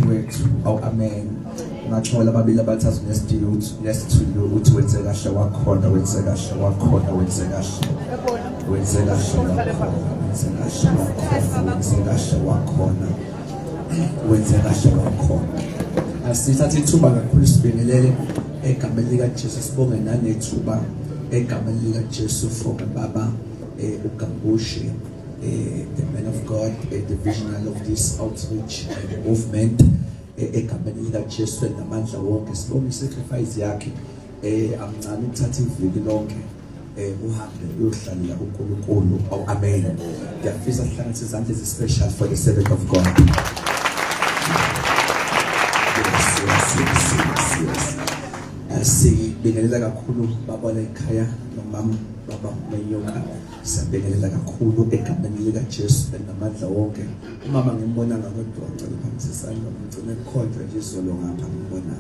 wethu awu amen ngachola babili abathathu nesithulu uthi wenze kahle wakhona wenze kahle wakhona wenze kahle wenze kahle wakhona wenze kahle wakhona asithatha ithuba kakhulu sibingelele egameni lika Jesu sibonge nanethuba egameni lika Jesu for baba uGambushi the man of God the visionary of this outreach movement egameni lika Jesu namandla wonke sibonge sacrifice yakhe amncane ukuthatha iviki lonke uhambe uyohlalela uNkulunkulu amen ngiyafisa sihlanganise izandla special for the servant of God. Sibingelela kakhulu baba lekhaya nomama baba Menyoka sibingelela kakhulu egameni lika Jesu namandla wonke umama ngimbona ngakodwa ngicela phambi ngicela ikhondra nje izolo ngapha ngibona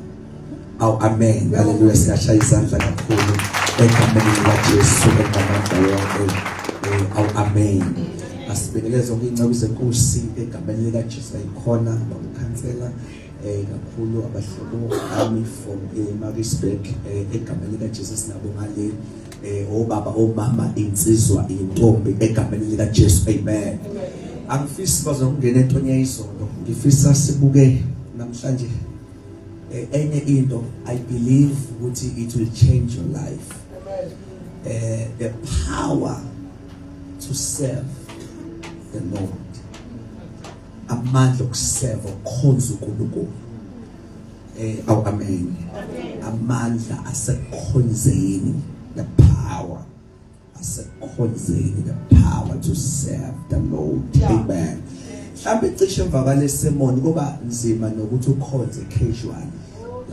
awu amen haleluya siyashaya izandla kakhulu egameni lika Jesu namandla wonke awu amen asibingelela zonke ingcebo zenkosi egameni lika Jesu ayikhona bakukhansela kakhulu abahlobo ami from Maritzburg egameni lika Jesus nabo ngale obaba omama insizwa intombi egameni lika Jesu amen angifisi bazongena entoni yayizolo ngifisa sibuke namhlanje enye into I believe ukuthi it will change your life the power to serve the Lord amandla okuserve ukukhonza uNkulunkulu awu amen amandla asekhonzeni the power asekhonzeni the power to serve the Lord amen mhlawumbe cishe emvakale semoni kuba nzima nokuthi ukhonze casual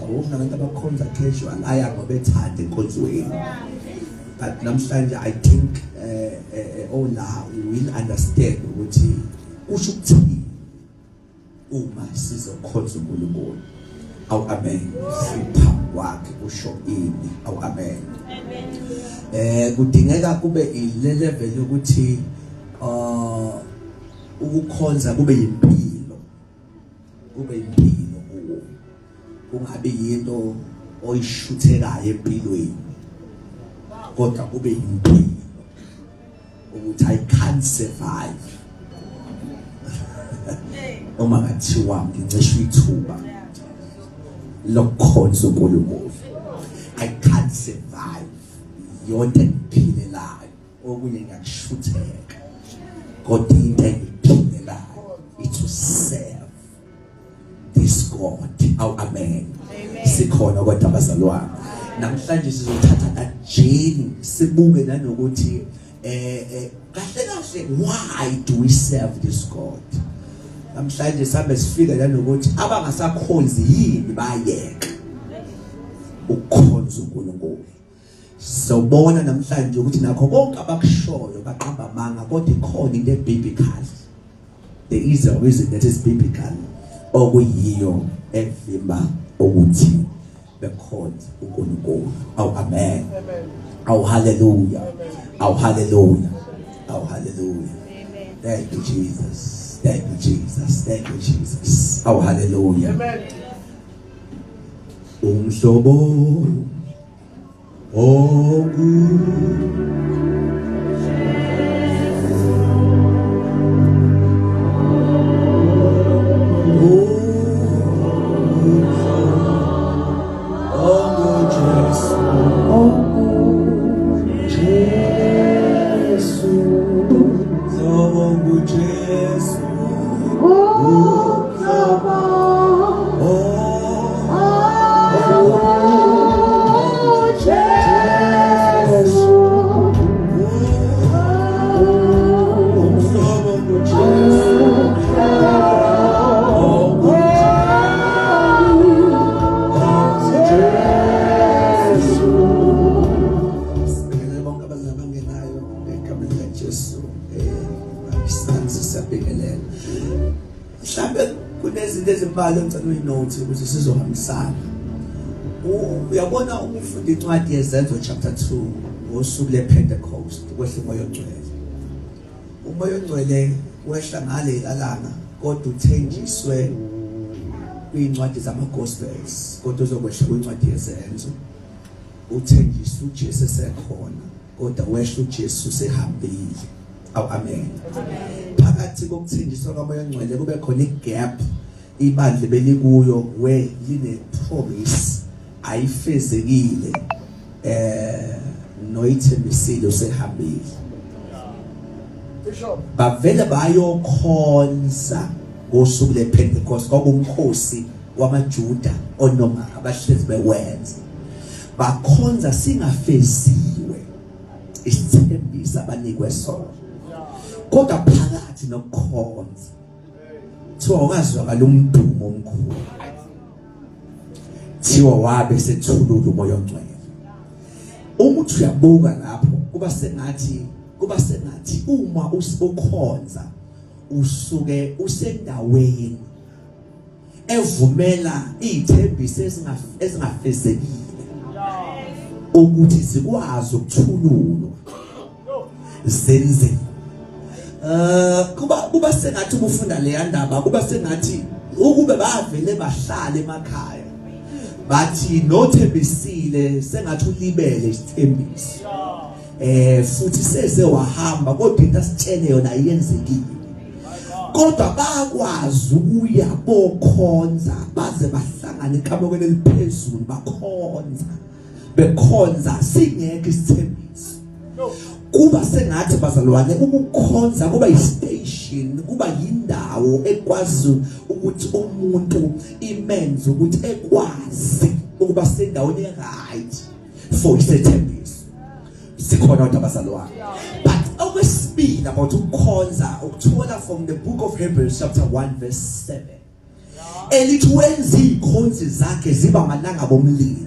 yabo kunabantu abakhonza casual aya ngoba ethanda enkonzweni but namhlanje I think la we will understand ukuthi kusho ukuthi uma sizokhonza uNkulunkulu awu amen sipha kwakhe usho ini awu amen kudingeka kube ile level yokuthi ukukhonza kube impilo kuwo kungabe yinto oyishuthekayo empilweni kodwa kube impilo ukuthi I can't survive uma ngathiwa ngicishe ithuba lokukhonza uNkulunkulu I can't survive yonke ngiphilelayo okunye ngiyashutheka kodwa into engiphilelayo it to serve this God amen sikhona kodwa abazalwane namhlanje sizothatha kanjeni sibuke nanokuthi kahle why do we serve this God namhlanje sabe sifika nanokuthi abangasakhonzi yini bayeka ukukhonza uNkulunkulu sobona namhlanje ukuthi nakho konke abakushoyo baqamba amanga kodwa ikhona into ebiblical there is a reason that is biblical okuyiyo evimba ukuthi bekhonza uNkulunkulu awu amen awu hallelujah awu hallelujah awu hallelujah thank you Jesus. Thank you, Jesus. Thank you, Jesus. Oh, hallelujah. Amen. Umhlobo ezibalo ngicela uyinote ukuthi sizohambisana uyabona umfunda incwadi yezenzo chapter 2 ngosuku lePentecost kwehla umoya ongcwele umoya ongcwele wehla ngale alanga kodwa uthenjiswe kwincwadi zama-gospels, kodwa uzokwehla kwincwadi yezenzo. Uthenjiswe uJesu esekhona, kodwa wehla uJesu sehambile. Amen. Phakathi kokuthenjiswa kaMoya oNgcwele kube khona igap ibandla belikuyo where line promise ayifezekile noyithembisile usehambile. Bavele bayokhonza ngosuku lePentecost kwakumkhosi wamaJuda onoma abahlezi bewenza. Bakhonza singafeziwe isithembiso abanikwe sona. Kodwa phakathi nokukhonza thiwa ungazwakala umdumo omkhulu. Thiwa wabe sethulula uMoya oNgcwele. Umuthi uyabuka lapho kuba sengathi uma usikhonza usuke usendaweni evumela izithembiso ezingafezekile ukuthi zikwazi ukuthululwa zenze. Kuba sengathi ubufunda le ndaba kuba sengathi ukube bavele bahlala emakhaya bathi nothembisile sengathi ulibele isithembiso futhi sese wahamba kodwa into asitshele yona ayenzekile. Kodwa bakwazi ukuya bokhonza baze bahlangane eqhamukweni eliphezulu bekhonza singeke isithembiso. Kuba sengathi bazalwane ukukhonza kuba istation, kuba yindawo ekwazi ukuthi umuntu imenze ukuthi ekwazi ukuba sendaweni right for isithembiso. Sikhona kodwa bazalwane. But okwesibili about ukukhonza ukuthola from the book of Hebrews chapter 1 verse 7. Elithi wenza izikhonzi zakhe ziba amalanga bomlilo.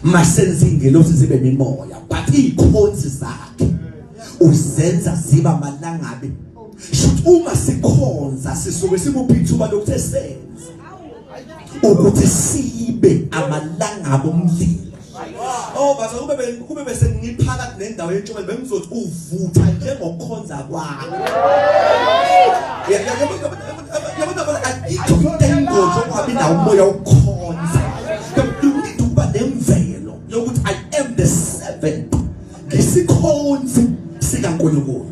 Masenzi ingelosi zibe mimoya, but izikhonzi zakhe uzenza ziba amalangabi. Shothi uma sikhonza sisuke simupithuba lokuthi senze ukuthi sibe amalanga bomlilo. Baza kube bese ngiphakathi nendawo yentshongo bengizothi uvutha njengokukhonza kwakho. Yabona ayithutengo njengoba inawo umoya ukukhonza. Kuba nemvelo yokuthi I am the seventh. Ngisikhonzi sikaNkulunkulu.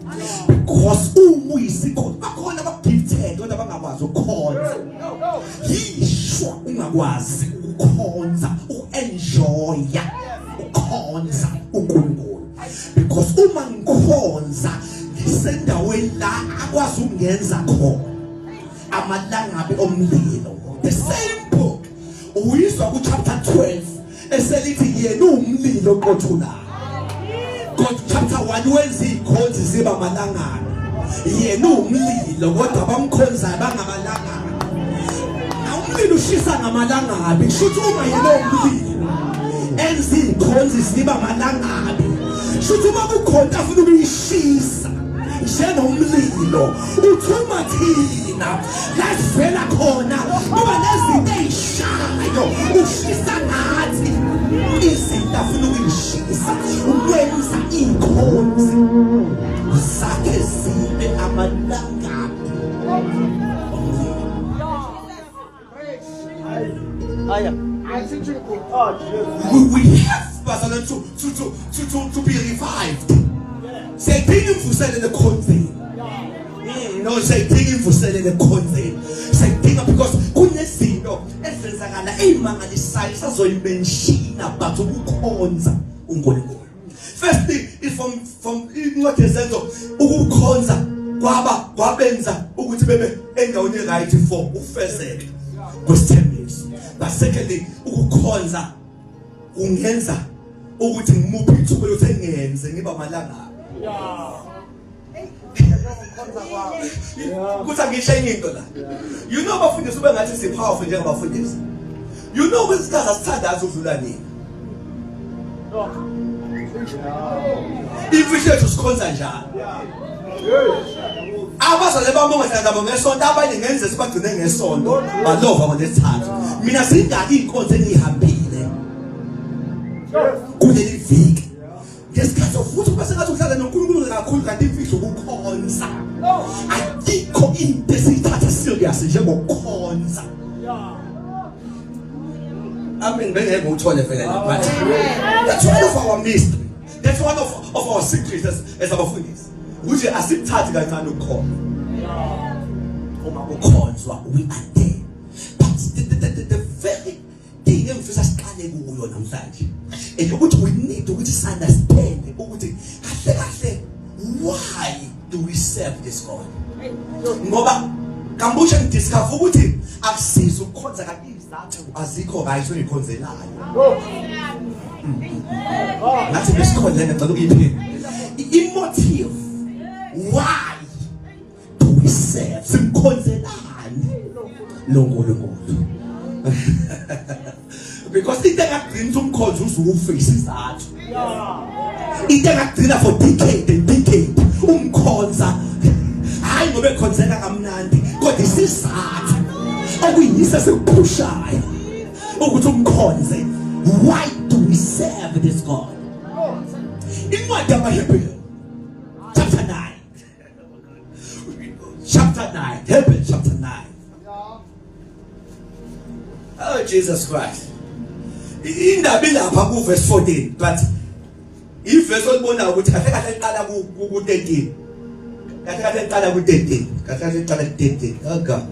Because uyisikhonzi bakhona abagifted kodwa bangakwazi ukukhonza. Yishwa ungakwazi ukukhonza, uenjoya ukukhonza uNkulunkulu. Because uma ngikhonza ngisendaweni la akwazi ukungenza khona amalangabi omlilo. The same book uyizwa ku chapter 12 eselithi yena umlilo qothulayo. God chapter 1 wenza izikhonzi ziba amalangana. Yena umlilo kodwa bamkhonza bangamalangana. Umlilo ushisa ngamalangabi. Shothi uma yena umlilo enza izikhonzi ziba amalangabi. Shothi uma ukhonza ufuna ukuyishisa njenomlilo uthuma thina lasivela khona ngoba lezinto ezishayo ushisa ngathi izinto afuna ukuyishisa ukwenza izikhonzi zakhe zibe amalangabi. We have to be revived. Say the convey. No, say the convey. Say because kunezinto ezenzakala eyimangalisayo sazoyimenshina but ukukhonza uNkulunkulu. Firstly is from incwadi yezenzo ukukhonza kwabenza ukuthi bebe endaweni right for ukufezeka kwesithembiso. But secondly ukukhonza ungenza ukuthi ngimuphi ithuba lokuthi engenze ngiba amalanga. Kuthi angisho into la. You know abafundisi ube ngathi si powerful njengabafundisi. You know kwisikaza sithandaza udlula nini. Imfihlethu sikhonza njalo. Abazali bamongeza ngabo ngesonto abanye ngenze sibagcine ngesonto balova ngonesithathu. Mina singaki inkonzo engihambile kuleli viki. Ngesikhathi futhi kuba sengathi uhlala noNkulunkulu kakhulu kanti imfihlo ukukhonza. Ayikho ayikho into esiyithatha serious njengokukhonza. Amen. Bengeke uthole vele lapha. That's one of our mystery. That's one of our secrets as abafundisi. Ukuthi asikuthati kancane ukukhona. Uma kukhonzwa we are there. But the very thing engifisa siqale kuyo namhlanje. Ukuthi we need to understand ukuthi kahle why do we serve this God? Ngoba kambusha ngidiscover ukuthi akusiza ukukhonza izathu azikho right oyikhonzelayo. Nathi besikhonza ngicela ukuyiphi. Emotive why do we serve? Simkhonzelani lo nkulunkulu. Because into engagcina umkhonzo uzuwufisa izathu. Into engagcina for decade umkhonza hayi ngoba ekhonzeka kamnandi kodwa isizathu okuyisa sekuphushayo ukuthi umkhonze. Why do we serve this God? Incwadi yamaHebrew chapter 9 Hebrew chapter 9. Oh Jesus Christ. Indaba ilapha ku verse 14 but iverse olibona ukuthi kahle iqala ku 13. Kahle iqala ku 13. Kahle iqala ku 13. Oh God.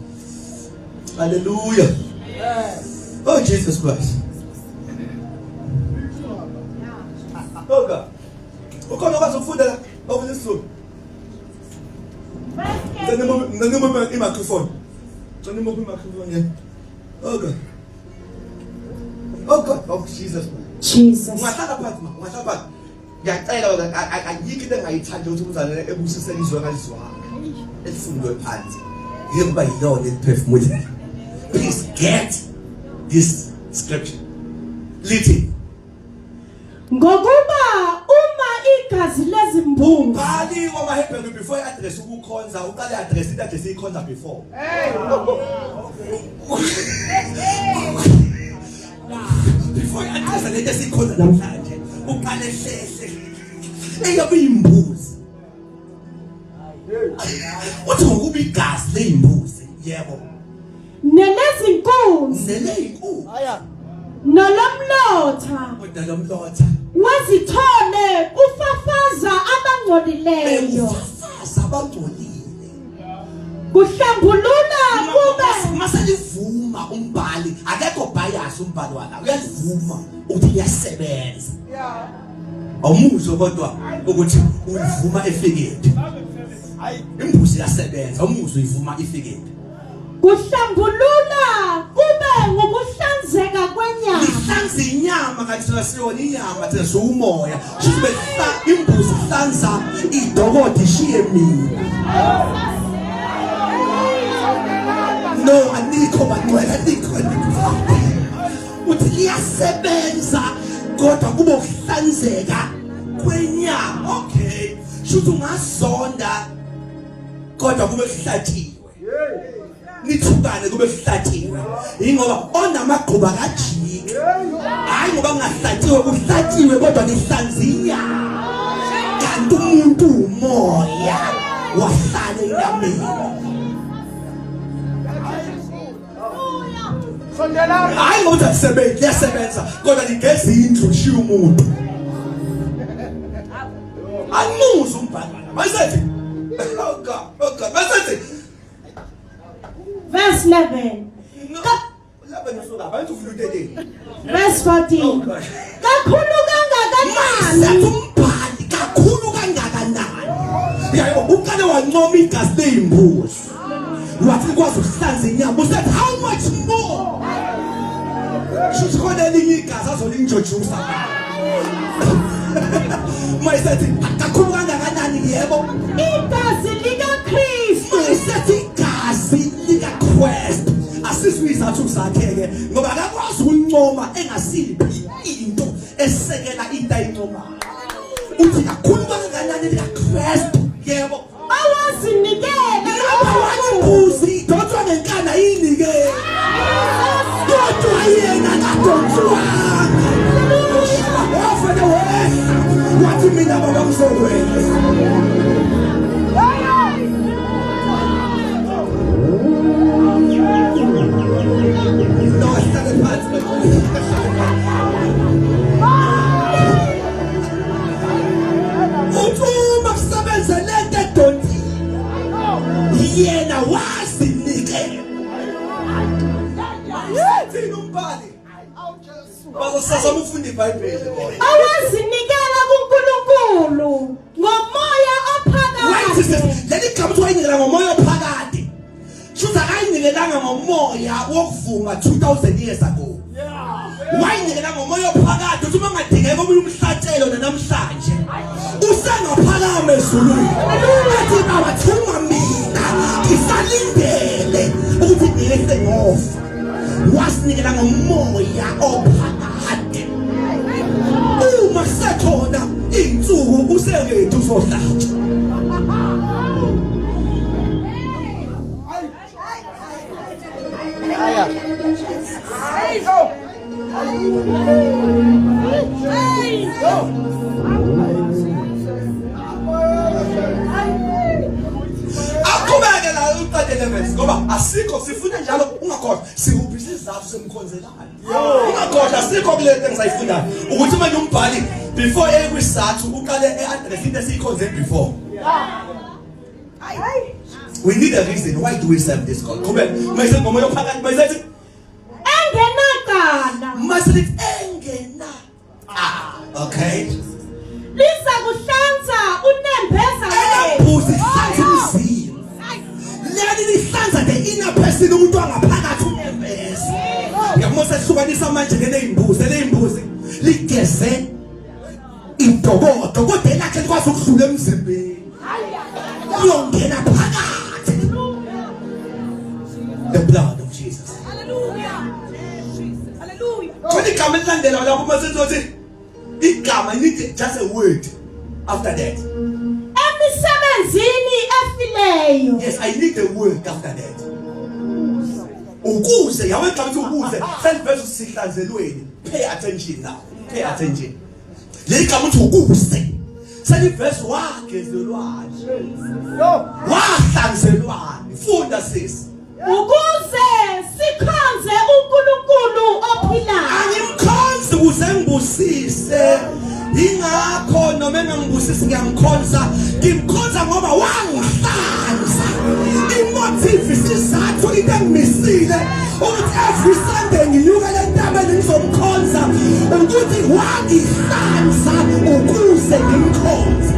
Hallelujah. Oh Jesus Christ. Oh God. Ukhona ukuzofunda la over this room. Ngingamume i-microphone. Ngingamume i-microphone here. Oh God. Oh God. Oh Jesus. Jesus. Ungahlala phansi ma. Ungahlala phansi. Ngiyacela ayikho into engayithanda ukuthi umzalwane ebusisele izwe ngalizwanga. Elifundwe phansi. Yekuba yilona eliphefumula. Please get this scripture. Lithi ngokuba uma igazi lezimbungu umbhali wamaHebrew before address ukukhonza uqale address into address ikhonza before. Before address lento esikhonza namhlanje uqale hlehle eyabe imbuzi. Uthi ngokuba igazi leimbuzi yebo nelezinkunzi nolomlotha wazithole ufafaza abangcolileyo kuhlambulula kube maselivuma umbhali akekho bias umbhali wala uyavuma ukuthi uyasebenza awumuzwe kodwa ukuthi uyivuma efikede imbuzi yasebenza awumuzwe uyivuma efikede kuhlambulula kube ngokuhlanzeka kwenyama ihlanza inyama kathi siyona inyama thina umoya sibe imbuzi ihlanza idokoti ishiye mina no anikho bangcwele anikho uthi iyasebenza kodwa kube ukuhlanzeka kwenyama. Okay shuthi ungazonda kodwa kube kuhlathiwe nithukane kube kuhlathiwe ingoba onamagquba kajiki hayi ngoba ngahlathiwe kuhlathiwe kodwa nihlanzinya kanti umuntu umoya wahlala enyameni. Hayi ngoba liyasebenza kodwa ligeza indlu shiya umuntu amuzi umbhali mayisethi okay mayisethi verse 11 verse 14 kakhulu kangakanani yayo uqale wancoma igazi leimbuzi wathi kwazi ukuhlanza inyama usathi how much more shuthi khona elinye igazi azolinjojusa mayisethi kakhulu kangakanani yebo igazi likaKristu mayisethi igazi likaKristu asizwizathu zakhe ngoba akakwazi ukuncoma engasiphi into esekela into ayincomayo uthi kakhulu kangakanani likaKristu yebo awazinikela abawabuzi dotwa ngenkana yini ke dotwa yena kadotwa wafana wathi mina baba ngizokwenza wasinikela. Thina umbali bazosazama ufunda iBhayibheli bona. Awazinikela kuNkulunkulu ngomoya ophakathi. Leli gama uthi wayinikela ngomoya ophakathi. Shuthi akayinikelanga ngomoya wokuvunga 2000 years ago. Wayinikela ngomoya ophakathi uthi mangadingeka omunye umhlatshelo namhlanje. Usengaphakama ezulwini. Athi bawathuma mina ngisalindele ukuthi ngiyehle ngofa. Wasinikela ngomoya ophakathi. Uma sekhona insuku usengethu sohlatshwa. Akubeke la uqede levels ngoba asikho sifuna njalo ungakhohlwa sikuphi isizathu semkhonzelane. Ungakhohlwa asikho kulento engisayifundayo ukuthi manje umbhali before ekwisizathu uqale eaddress into esikhonze before. We need a reason. Why do we serve this God? Kube mayise ngomoya ophakathi mayise engenaqala. Mayise engena. Okay. Lisa kuhlanza unembeza Ubuze hlanza imizimba. Leli lihlanza the inner person umuntu wangaphakathi unembeza. Ngiyamose hlukanisa manje lezimbuzi ligeze intokodo kodwa elakhe likwazi ukudlula emzimbeni. Uyongena phakathi. The blood of Jesus. Hallelujah. Hallelujah. When it comes to the Lord, it comes. I need just a word after that. Emisebenzini efileyo. Yes, I need a word after that. Ukuze yawe xa uthi ukuze seniveza sihlanzelweni. Pay attention now. Pay attention. Le gama uthi ukuze seniveza wagezelwane. Wahlanzelwane. Funda sis. Ukuze sikhonze uNkulunkulu ophilayo. Angimkhonzi ukuze ngibusise. Ingakho noma engangibusisi ngiyamkhonza. Ngimkhonza ngoba wangihlanza. Imotive isizathu into engimisile ukuthi every Sunday nginyuka lentabeni ngizomkhonza ukuthi wangihlanza ukuze ngimkhonze.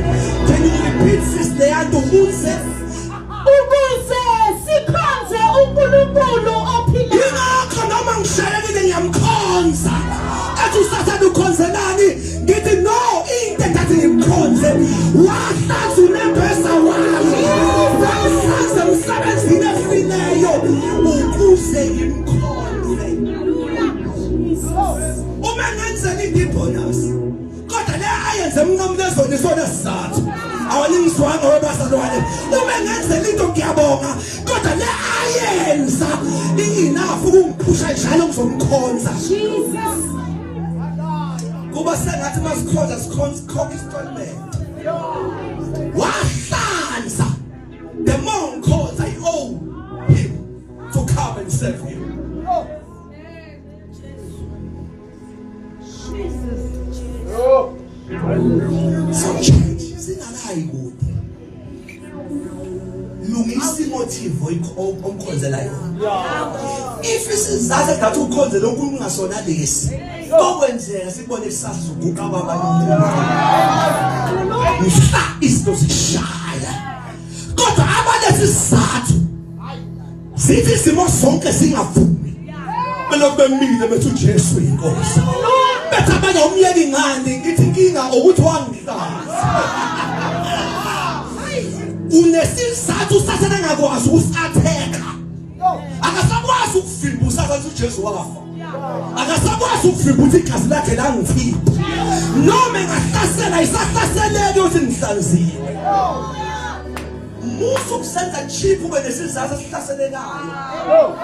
Can you repeat this leyanto ukuze sikhonze uNkulunkulu ophilayo. Ingakho noma ngishayekile ngiyamkhonza. Athi usathana ukhonzelani ngithi no into engathi ngimkhonze wahlanza unembeza wami. Wahlanza emsebenzini efileyo ukuze ngimkhonze. Uma ngenzela i-bonus kodwa le ayenze mncamlezweni isona sizathu awaningiswanga webazalwane. Uma ngenzela into ngiyabonga kodwa le ayenza enough ukungiphusha njalo ngizomkhonza. Kuba sengathi masikhonza sikhonza installment. Wahlanza. The more ngikhonza I owe him to come and serve him. So church, singakayi kude. Lungisa imotive omkhonzela yona. If isizathu edathi ukhonzela okungasona lesi, okwenzeka sibone kusasuka abanye. Mhla izinto zishaya. Kodwa abalesi sizathu sithi isimo sonke singavumi. Belokhu bemile bethu Jesu inkosi. Bethu abanye umyeni ngani ngithi inkinga ukuthi wangihlanza. Unesizathu sathana ngakwazi ukusatheka. Akasakwazi ukuvimba usazathi uJesu wakafa. Akasakwazi ukuvimba ukuthi igazi lakhe langithipha. Noma engahlasela isahlaseleke ukuthi ngihlanzile. Musu ukusenza cheap ube nesizathu esihlaselekayo.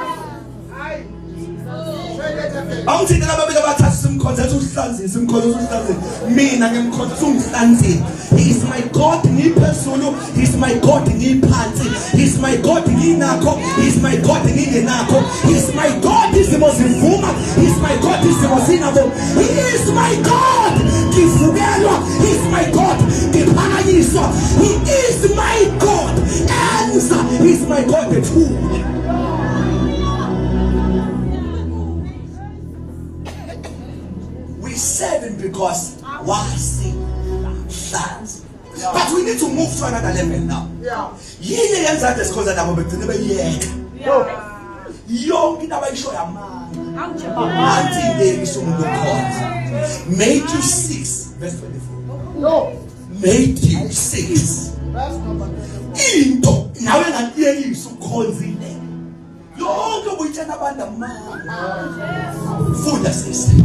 Awuthini lababili abathathu simkhonza usihlanzise mina ngimkhonza ungihlanzile. He is my God ngiphezulu, he is my God ngiphansi, he is my God nginakho, he is my God ngingenakho, he is my God izimo zivuma, he is my God izimo zinabo, he is my God ngivukelwa, he is my God ngiphakanyiswa, he is my God enza give my God the tool. We serve him because wasi stands. But we need to move to another level now. Yini yenza desikhoza nabo begcine beyeka. Yonke into abayisho yamanga. Athi ngisho umuntu okhona. Matthew 6 verse 24. Matthew 6. Into nawe ngakuyekisa ukukhonzile. Yonke obuyitshela abantu amanga. Funda sisi.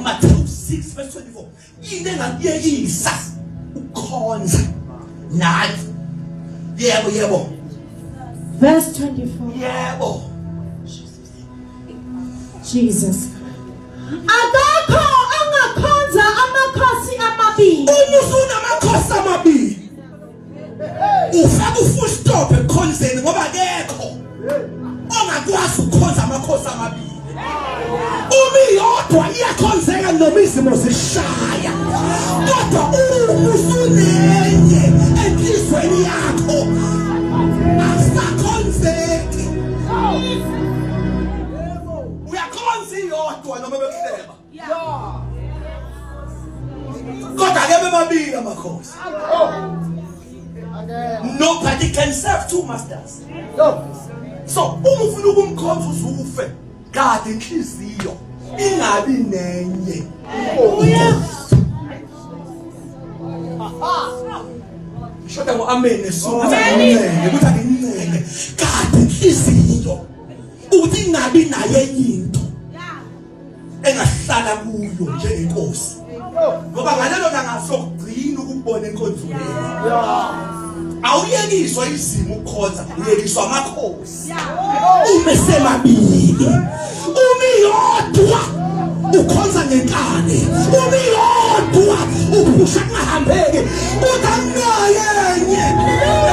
Matthew 6 verse 24. Into engakuyekisa ukukhonza. Nathi. Yebo. Verse 24. Yebo. Jesus. Akakho angakhonza amakhosi amabili. Umufuna amakhosi amabili. Ufaka ufull stop ekhonzeni ngoba akekho ongakwazi ukukhonza amakhosi amabili. Umi yodwa iyakhonzeka noma izimo zishaya. Kodwa usunenye enhlizweni yakho asakhonzeki. Uyakhonza iyodwa noma bekuhleba. Kodwa ke bebabili amakhosi. Nobody can serve two masters. So uma ufuna ukumkhonza uzufe kade inhliziyo ingabi nenye. Shoda ngo amen eso. Amen. Ukuthi akuncenge kade inhliziyo ukuthi ingabi naye into engahlala kuyo njengenkosi. Ngoba ngalelo langa sokugcina ukubona enkonzweni. Awuyekiswa izimo ukukhonza, uyekiswa amakhosi. Uma semabili, umi yodwa ukhonza ngenkani, umi yodwa uphusha ngahambeki, utangayenye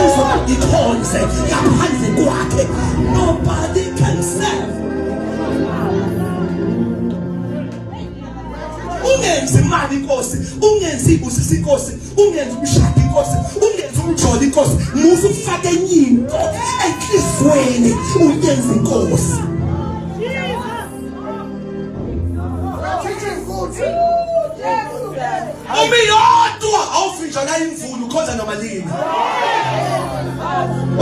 ezoba ikhonze ngaphandle kwakhe. Nobody can serve. Ungenzi imali inkosi, ungenzi ibusisa inkosi, ungenzi umshado inkosi, ungenzi umjolo inkosi, musu ufake inyinto enhlizweni uyenze inkosi. Umi yodwa awufinjwa la imvulu ukhonza noma lini.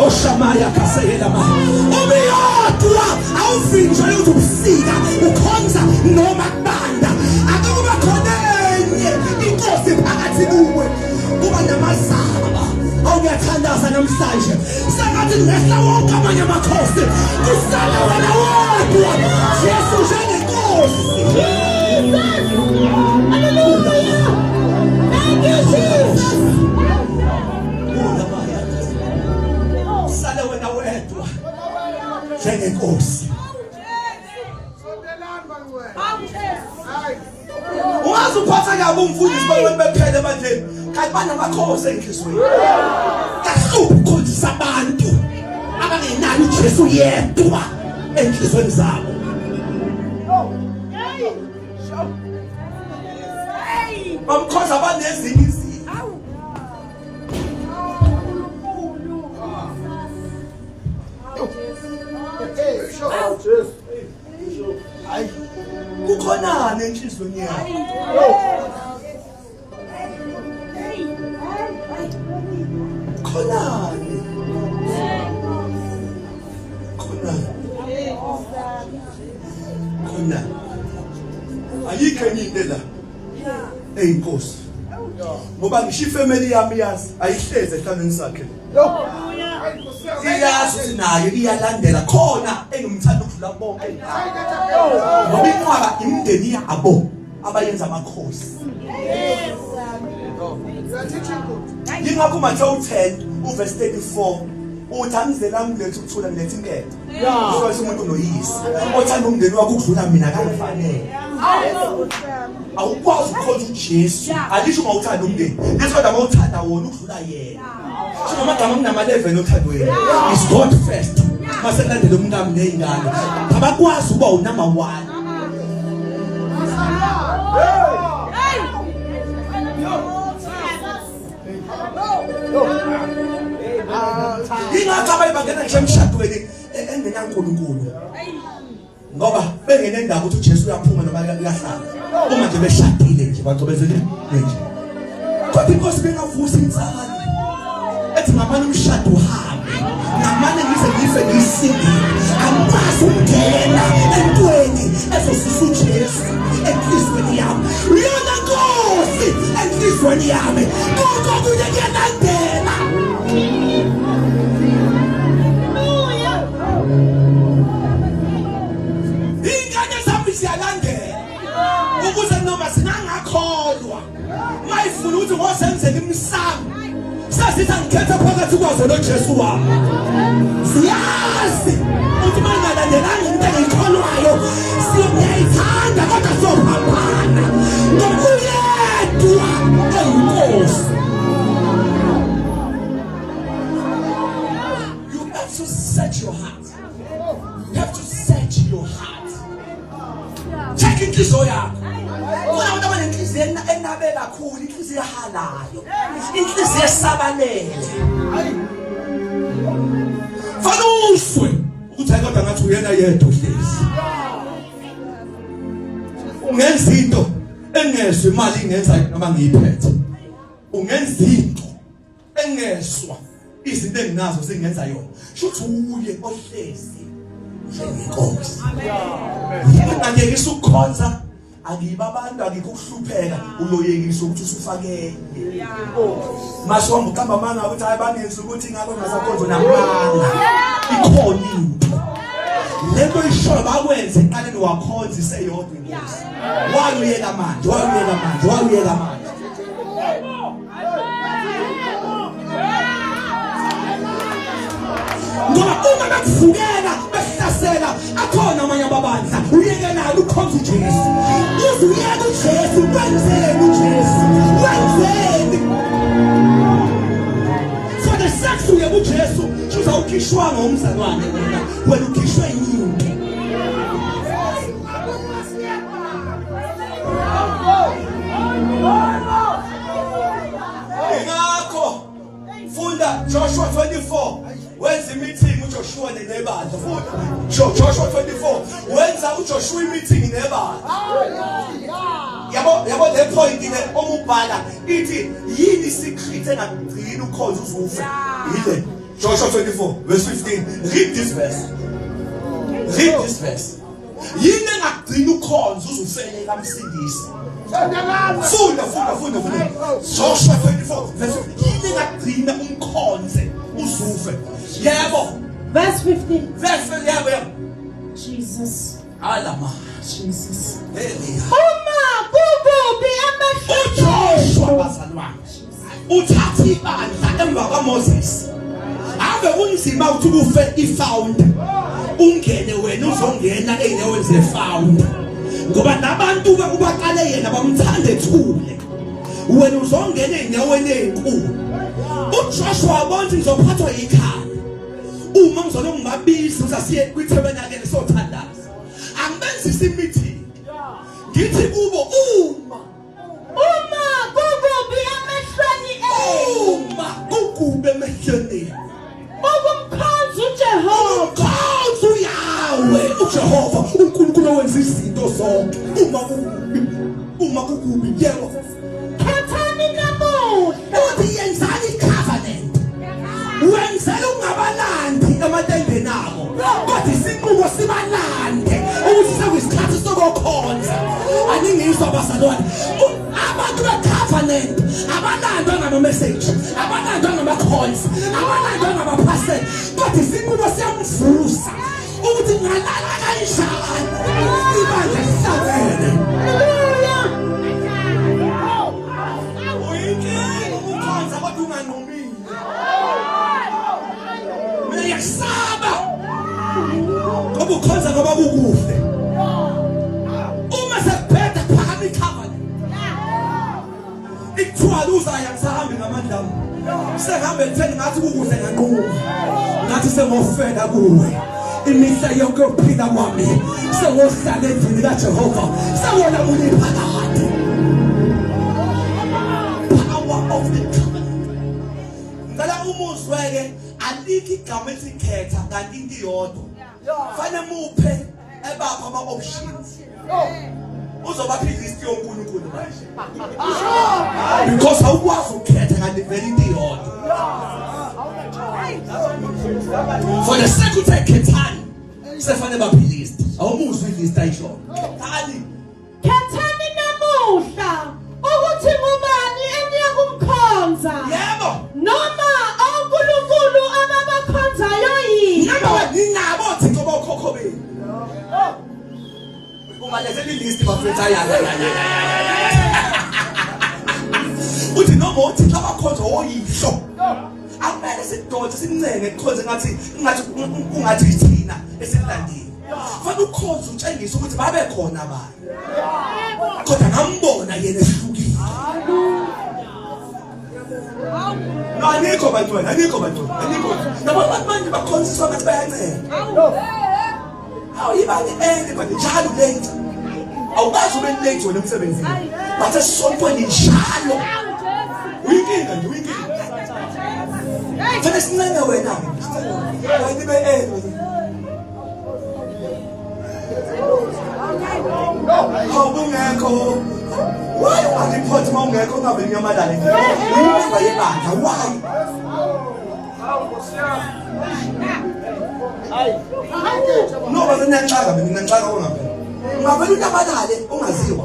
Oshamaya kaseyela ma. Umi yodwa awufinjwa ukuthi ubusika ukhonza noma kubanda. Akuba khona enye inkosi phakathi kuwe. Kuba namazaba. Awuyathandaza namhlanje. Sengathi ngehla wonke amanye amakhosi. Kusala wena wodwa. Jesu njengenkosi. Hallelujah. Thank you, Jesus. Sala wena wedwa. Njengenkosi. Ungaze uphatha kabi umfundisi bephele bandleni kanti banamakhosi enhlizweni. Kahluphi ukukhonzisa abantu abangenani uJesu yedwa enhlizweni zabo. Bamkhonza abanezinye izimo. Kukhonani enhlizweni yakho? Khonani. Ayikho enye into la. Eyinkosi. Ngoba ngisho ifamily yami yazi ayihleze ehlaneni sakhe. Iyazi sinayo iyalandela khona engimthanda ukudlula bonke. Ngoba inqaba imndeni yabo abayenza amakhosi. Yingakho Matthew 10 uverse 34 uthi angizela ngilethe ukuthula ngilethe inketho. Ngoba umuntu unoyisi. Othanda umndeni wakho ukudlula mina akafanele. Awukwazi ukukhonza uJesu. Alisho mawuthanda umndeni. Lesodwa mawuthanda wona ukudlula yena. Sho magama kunama level othandweni. Is God first. Maselandela umntana nezingane. Abakwazi ukuba unumber 1. Ingakho bangena nje emshadweni engenankulunkulu ngoba bengenendaba ukuthi uJesu uyaphuma noma uyahlala uma nje beshadile nje bacobezele nje kodwa inkosi bengavusa insana ethi ngamanye umshado uhambe ngamanye ngize ngife ngisindile angikwazi ukungena entweni ezosisa uJesu enhlizweni yami yona Nkosi enhlizweni yami konke kunye kuyalandela ingane zami ziyalandela ukuze noma singangakholwa mayifuna ukuthi ngosenzele imsamo sasitha ngikhetha phakathi kwazo noJesu wami siyazi ukuthi mangalandelanga into engikholwayo siyayithanda kodwa sophambana ngokuyedwa oyinkosi. You have to set your heart. You have to set your heart. Check inhliziyo yakho. Una umuntu abanenhliziyo enabe kakhulu, inhliziyo ehalayo, inhliziyo esabalele. Fanuswe ukuthi kodwa ngathi uyena yedwa uhlezi. Ungenza into engezwe imali ingenza noma ngiyiphethe. Ungenza into engezwe izinto enginazo singenza yona. Shuthi uye ohlezi njengenkosi. Angeke ukukhonza akiba abantu akikuhlupheka uloyekisa ukuthi usufakele. Masho ngihamba manga ukuthi ayabangenza ukuthi ngalo ngasakhonzo namanga. Ikhona into. Lento ishoyo bakwenze eqaleni wakhonza iseyodwa inkosi. Wayuyela manje, wayuyela manje, wayuyela manje. Ngoba uma bakuvukela behlasela akhona amanye amabandla uyekelana ukhonza uJesu. Uzuyeka uJesu wenzeni uJesu? Wenzeni? So the sex uye uJesu uzawukhishwa ngomzalwane wena ukhishwe inyundo. Ingakho funda Joshua 24 wenza imeeting uJoshua nebandla. Funda Joshua 24 wenza uJoshua imeeting nebandla. Yabo le point ile omubhala ithi yini secret engagcini ukhonza uzufe. Ile Joshua 24 verse 15. Read this verse. Read this verse. Yini engagcini ukhonza uzufele kamsindisi. Funda. Joshua 24 verse 15. Yini engagcina umkhonze uzufe. Yebo. Verse 15. Verse yebo. Jesus. Alama. Jesus. Uma kukubi uJoshua bazalwane uthatha ibandla emva kaMoses. Ave kunzima ukuthi kufe ifounder. Ungene wena uzongena eyindaweni zefounder. Ngoba nabantu ubaqale yena bamthanda ethule. Wena uzongena eyindaweni ezinkulu. uJoshua wabona ngizophathwa yikhaya. Uma ngizolongibabisa uzasiye kwithebelakele sothandaza. Angibenzisa imeeting. Ngithi kubo uma kukubi emehlweni uma kukubi emehlweni ukumkhonza uJehova khonza uYahwe uJehova uNkulunkulu owenza izinto zonke uma kukubi yebo khathani namuhla uthi yenzani icovenant wenzela ungabalandi ematendeni abo kodwa isinqumo sibalande ukuthi sekuyisikhathi sokukhonza. Aningizwa bazalwane abantu becovenant abalandwa ngama-message abalandwa ngama-calls abalandwa ngama-parcel kodwa isinqumo siyamvusa ukuthi ngalala kanjani ibandla lihlangene. Uyinkinga ukukhonza kodwa unganomile. Mina ngiyasaba ngoba ukhonza ngoba kukuhle. Uma sekuphethe phakama icovenant ikuthwala uzaya ngisahambe ngamandla ami. Sehambe ekutheni ngathi kukuhle nganquma ngathi sengofela kuwe imihla yonke yokuphila kwami sengohlala endlini kaJehova sengolamula iphakade. Power of the covenant. Ngala umuzweke alikho igama esikhetha kanti into iyodwa fanele muphe ebapha ama options uzobapha ilist yonkulunkulu manje because awukwazi ukukhetha kanti vele into iyodwa for the sake of khethani sefanele bapha ilist awumuzwe ilist ayisho Khethani namuhla ukuthi ngubani eniya kumkhonza. Yebo. Noma onkulunkulu ababakhonzayo yini. Ninabo Thixo bokhokho benu. Umalezela ilist bafetha ya. Uthi noma uThixo abakhonza oyihlo. Akumele sidonse simncenge because ngathi ithina esikulandile. Fanele ukhonza utshengise ukuthi babe khona abantu. Kodwa ngambona yena ehlukile. No, anikho bantwana. Nabantu manje bakhonziswa ngathi bayancela. Awuyibani anybody njalo late. Awubazi ube late wena emsebenzini. Bathe sontweni njalo. Uyinkinga nje uyinkinga. Fanele sincenge wena. Kanti be Bungekho. Why report mawungekho ngabe nyamadala nje? Uyimba yebandla why? No, base ngiyanxaka mina ngiyanxaka ongabe. Ngabe unyamadala ongaziwa.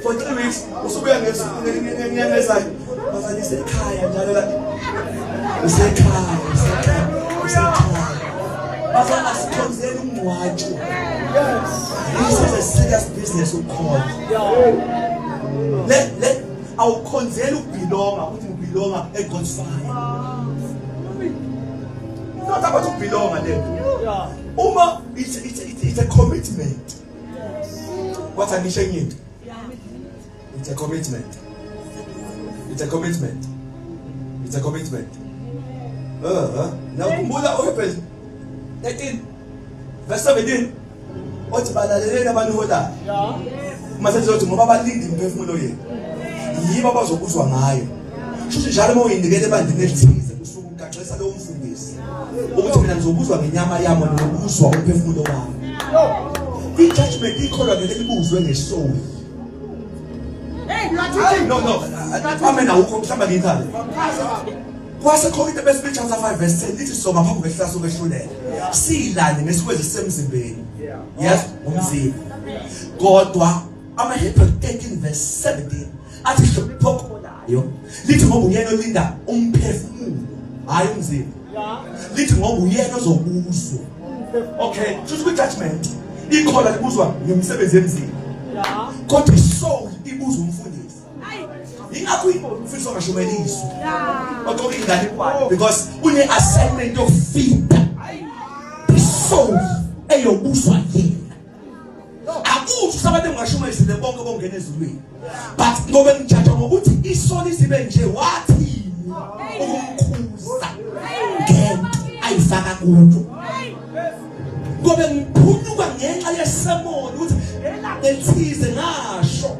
For 3 weeks usubuya ngesayo. Bazalise ekhaya njalo la. Usekhaya. Bazana sikhonzela umwatsho. This is a serious business of God. Let our konzela ukubelonga ukuthi ubelonga eGod's fire. Not about ukubelonga then. Uma it's a commitment. What I'm saying it. It's a commitment. Now kumbuka ophezulu 13 verse 17 othi balaleleni abantu hola mase uthi ngoba balindi imphefumulo yenu yibo abazokuzwa ngayo futhi njalo uma uyinikele ebandleni elithize usuku ugaxesa lo mfundisi ukuthi mina ngizobuzwa ngenyama yami nokuzwa umphefumulo wami i-judgment ikholwa ngelibuzwe ngesoul. No amen awukho mhlamba ngikhale kwasekhokite bese Psalms 5 verse 10 lithi soma phambi kwehlaso kwehlulela silane ngesikwezi semzimbeni yes umzimba kodwa ama-Hebrew 13 verse 17 athi hlophokolayo lithi ngoba uyena olinda umphefumulo hayi umzimba lithi ngoba uyena ozobuzwa okay kusho kwi-judgment ikhola libuzwa ngemisebenzi yemzimba kodwa isoul ibuzwa umfundisi ingakho umfundisi ongashumeliswa oqoka ingane kwayo because une-assignment yokufida isoul eyobuzwa yena akuthi sabantu engashumayisile bonke bongena ezulwini but ngoba ngijatshwa ngokuthi isoul isibe nje wathi ukumkhuza ngento ayifaka kuyo ngoba ngiphunyuka ngenxa yesemoni ukuthi elithize ngasho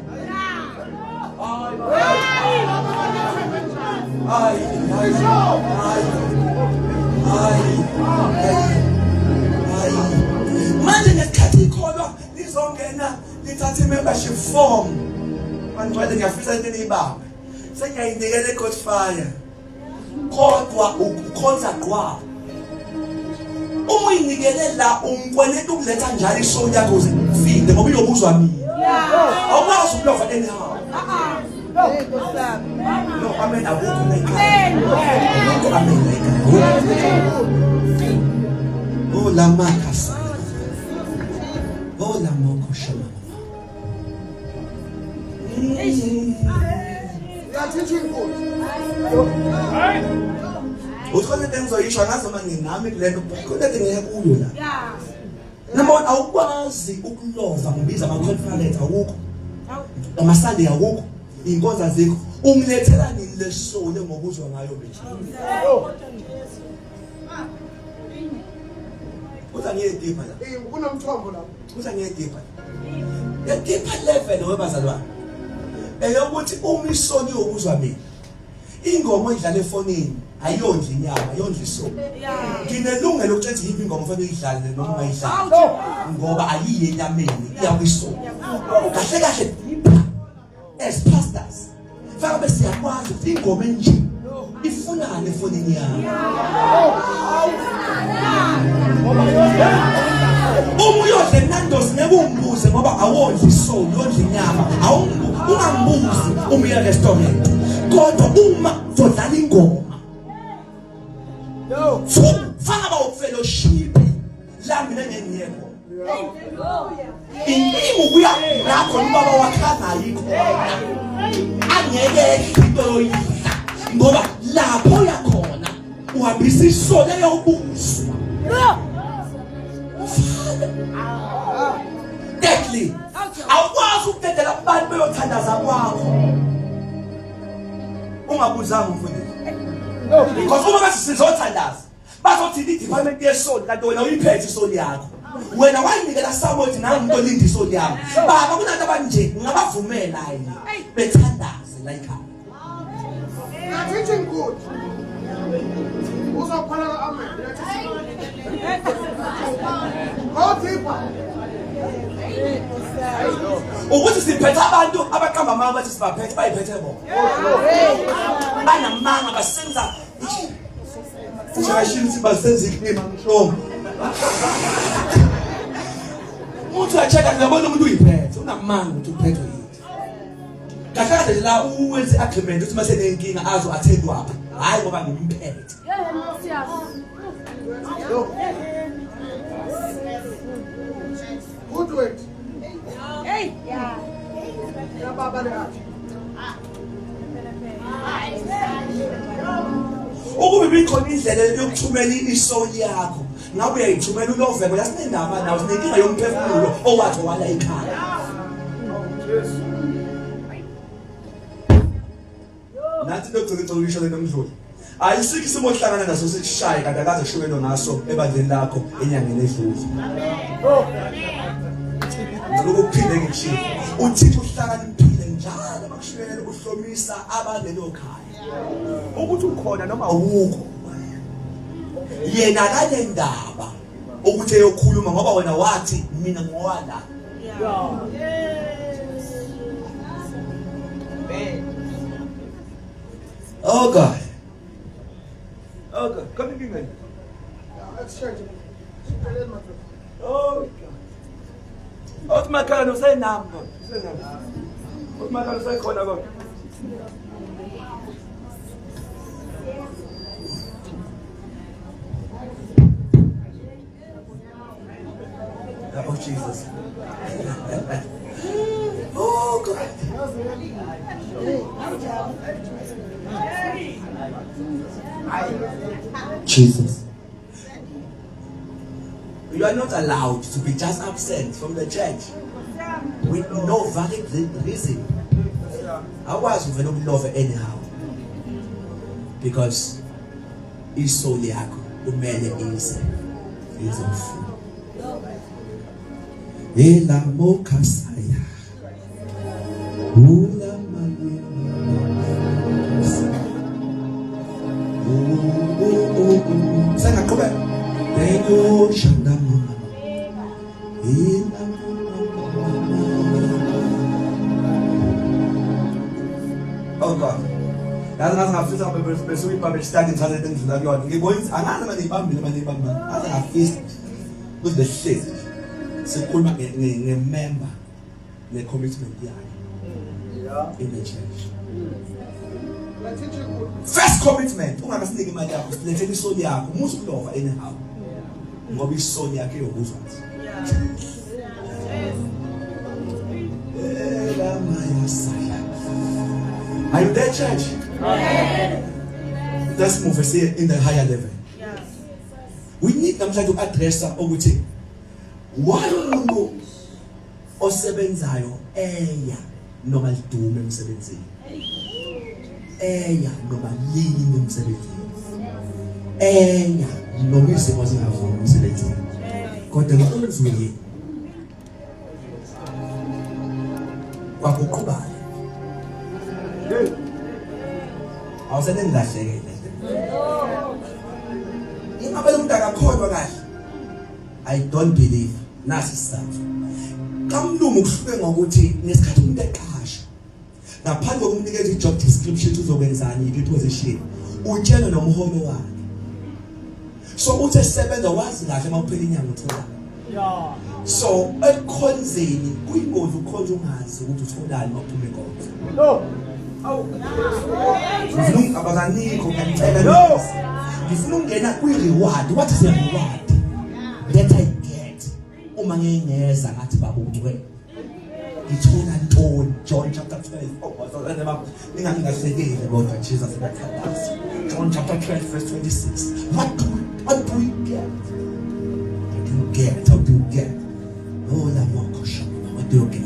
manje ngesikhathi ikholwa lizongena lithathe membership form manje ngiyafisa into enibamba sengiyayinikela eGod's fire kodwa ukukhonza gqwa uma uyinikele la umkweleta ukuletha njalo isoul yakho uzifinde ngoba iyobuzwa mina awukwazi ukulova anyhow no amen akukho ekhaya amen ekhaya oh la makasa oh la moko shama uthole ngizoyisho ngazoma nginami kulento kodwa ngiyekuyo la noma awukwazi ukulova ngibiza ama-conference awukho ama-Sunday awukho inkonzo azikho ungilethela nini le soul engokuzwa ngayo mina uza ngiye deeper la kunomthombo lapho uza ngiye deeper ya deeper level webazalwane eyokuthi uma isoni yokuzwa mina ingoma oyidlala efonini ayondli inyama ayondli isono nginelungelo lokuthi yiphi ingoma ofanele uyidlale noma ungayidlali ngoba ayiye enyameni iya kwisono kahle kahle as pastors faka bese yakwazi ukuthi ingoma enje ifunane efonini yakho uma uyodla Nando's nekumbuze ngoba awondli isono yondli inyama ungambuzi uma uya restaurant kodwa uma uzodlala ingoma faka ba fellowship la mina ngengiyekho inkinga kuya lapho ubaba wakhana ayikho angeke into yoyidla ngoba lapho yakhona uhambisa isono yobuzwa deadly awukwazi ukudedela abantu beyothandaza kwakho ungabuzanga umfundisi because uma bathi sizothandaza bazothi i-department yesoul kanti wena uyiphethe isoul yakho wena wayinikela sabothi nangu olinda isoul yakho baba kunabantu abanje ngabavumela yini bethandaze la ekhaya teaching good uzophala amen go deeper ukuthi siphethe abantu abaqamba amanga bathi sibaphethe bayiphethe bona banamanga basenza Ushayishini sibasenza iklima ngishongo uthi acheka ngiyabona umuntu uyiphethe unamanga ukuthi uphethwe yini kahle la uwenze agreement uthi mase nenkinga azo athendwa apha hayi ngoba ngimphethe good word Hey, yeah. baba le ukube bikhona indlela yokuthumela isoul yakho ngabe uyayithumela uloveko yasinendaba nawo sinenkinga yomphefumulo owathi wala ekhaya nathi lokugcina ulisho lenomdluli ayisikho isimo ohlangana naso sishaye kanti akaze shukelo ngaso ebandleni lakho enyangeni edlule lokuphinde ngishilo uThixo uhlakaniphile njalo makushukela uhlomisa abanelo khaya ukuthi ukhona noma awukho yena kale ndaba ukuthi eyokhuluma ngoba wena wathi mina ngowala oh God come in let's change it oh God Otmakano say number Otmakano say khona kodwa Oh Jesus. Oh God. Jesus. You are not allowed to be just absent from the church with no valid reason. I was even love anyhow because it's so yakho umele is mfu. Ela mokasaya ula mani sana kobe Dego shandama ela oh God that's not enough to be pursuing public study talent into the yard ngibona angazi manje ibambile aza ngafist with the shit sikhuluma ngemember ne-commitment yakhe in the church. First commitment ungakasiniki imali yakho silethele isoul yakho umuthi ukulova anyhow ngoba isoul yakhe yokuzwa Are you there, church? Let's move and see in the higher level. We need namhlanje uaddressa ukuthi why umuntu osebenzayo eya noma lidume emsebenzini eya noma yini emsebenzini eya noma izimo zingavumi emsebenzini kodwa ngomzulu kwakuqhubana awusene ngilahlekele ingabe lo muntu akakholwa kahle I don't believe nasi isizathu kamlungu kuhluke ngokuthi nesikhathi umuntu eqasha ngaphandle kokumnikeza i-job description uzokwenzani iphi position utshela nomholo wakhe so uthi esebenza wazi kahle mawuphela inyanga uthola so ekukhonzeni kuyingozi ukukhonza ungazi ukuthi utholani mawuphuma inkonzo ngifuna abazanikho ngicela ngifuna ukungena kwi-reward. What is a reward that I get uma ngingeza ngathi babudwe ngithola ntoni? John chapter 12 ningangingahlekile kodwa Jesus uyathandaza. John chapter 12 verse 26. What do we get? How do you get? Oh la mokosha. What do you get?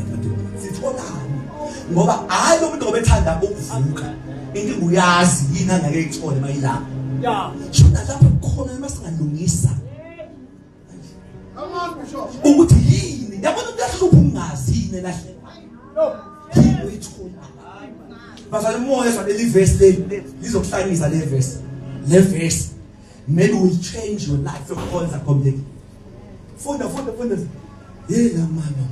Sitholani ngoba hayi lo muntu obethanda ukuvuka inkinga uyazi yini angeke ithole mayilapha shona lapho khona masingalungisa ukuthi yini yabona uyahlupha ungazi yini lahle yini uyithola bafana umoya saleli verse lizokuhlangisa le verse maybe will change your life yokukhonza completely. Funda yela mama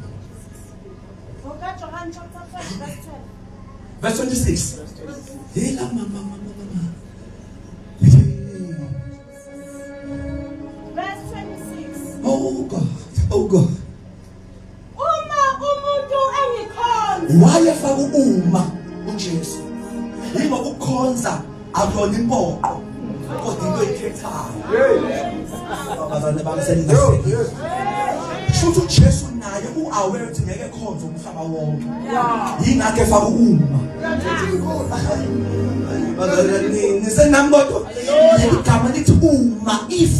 John chapter 5 verse 26. Yela mama verse 26. Oh God. Uma umuntu engikhonza. Wayefaka uma uJesu. Yima ukukhonza akuyona impoqo. Kodwa into ekhethayo. Abazali bamsendile. Shuthi uJesu naye uaware ukuthi ngeke khonza umhlaba wonke. Yingakho efaka uma. Bazali nisenambodo. Igama lithi uma if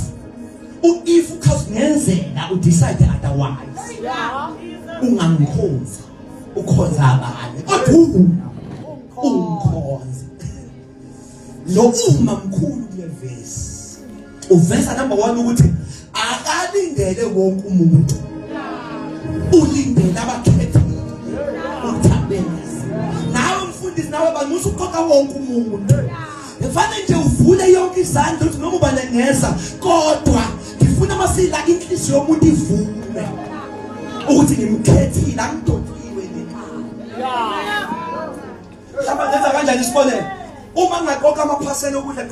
ukuzenzela udecide otherwise. Ungangikhonza. Ukhonza abanye. Kodwa ungikhonza. Lo uma mkhulu kule verse. Uvesa number 1 ukuthi akalindele wonke umuntu. Ulindele abakhethekile. Uthambekile. Nawe mfundisi nawe banusa uqoqa wonke umuntu. Efana nje uvule yonke izandla uthi noma ubalengeza kodwa ngifuna masila inhliziyo yomuntu ivume ukuthi ngimkhethile angidodliwe nekhaya. Hlamba ngenza kanjani isibonelo? Uma ngaqoqa amaphasela okudla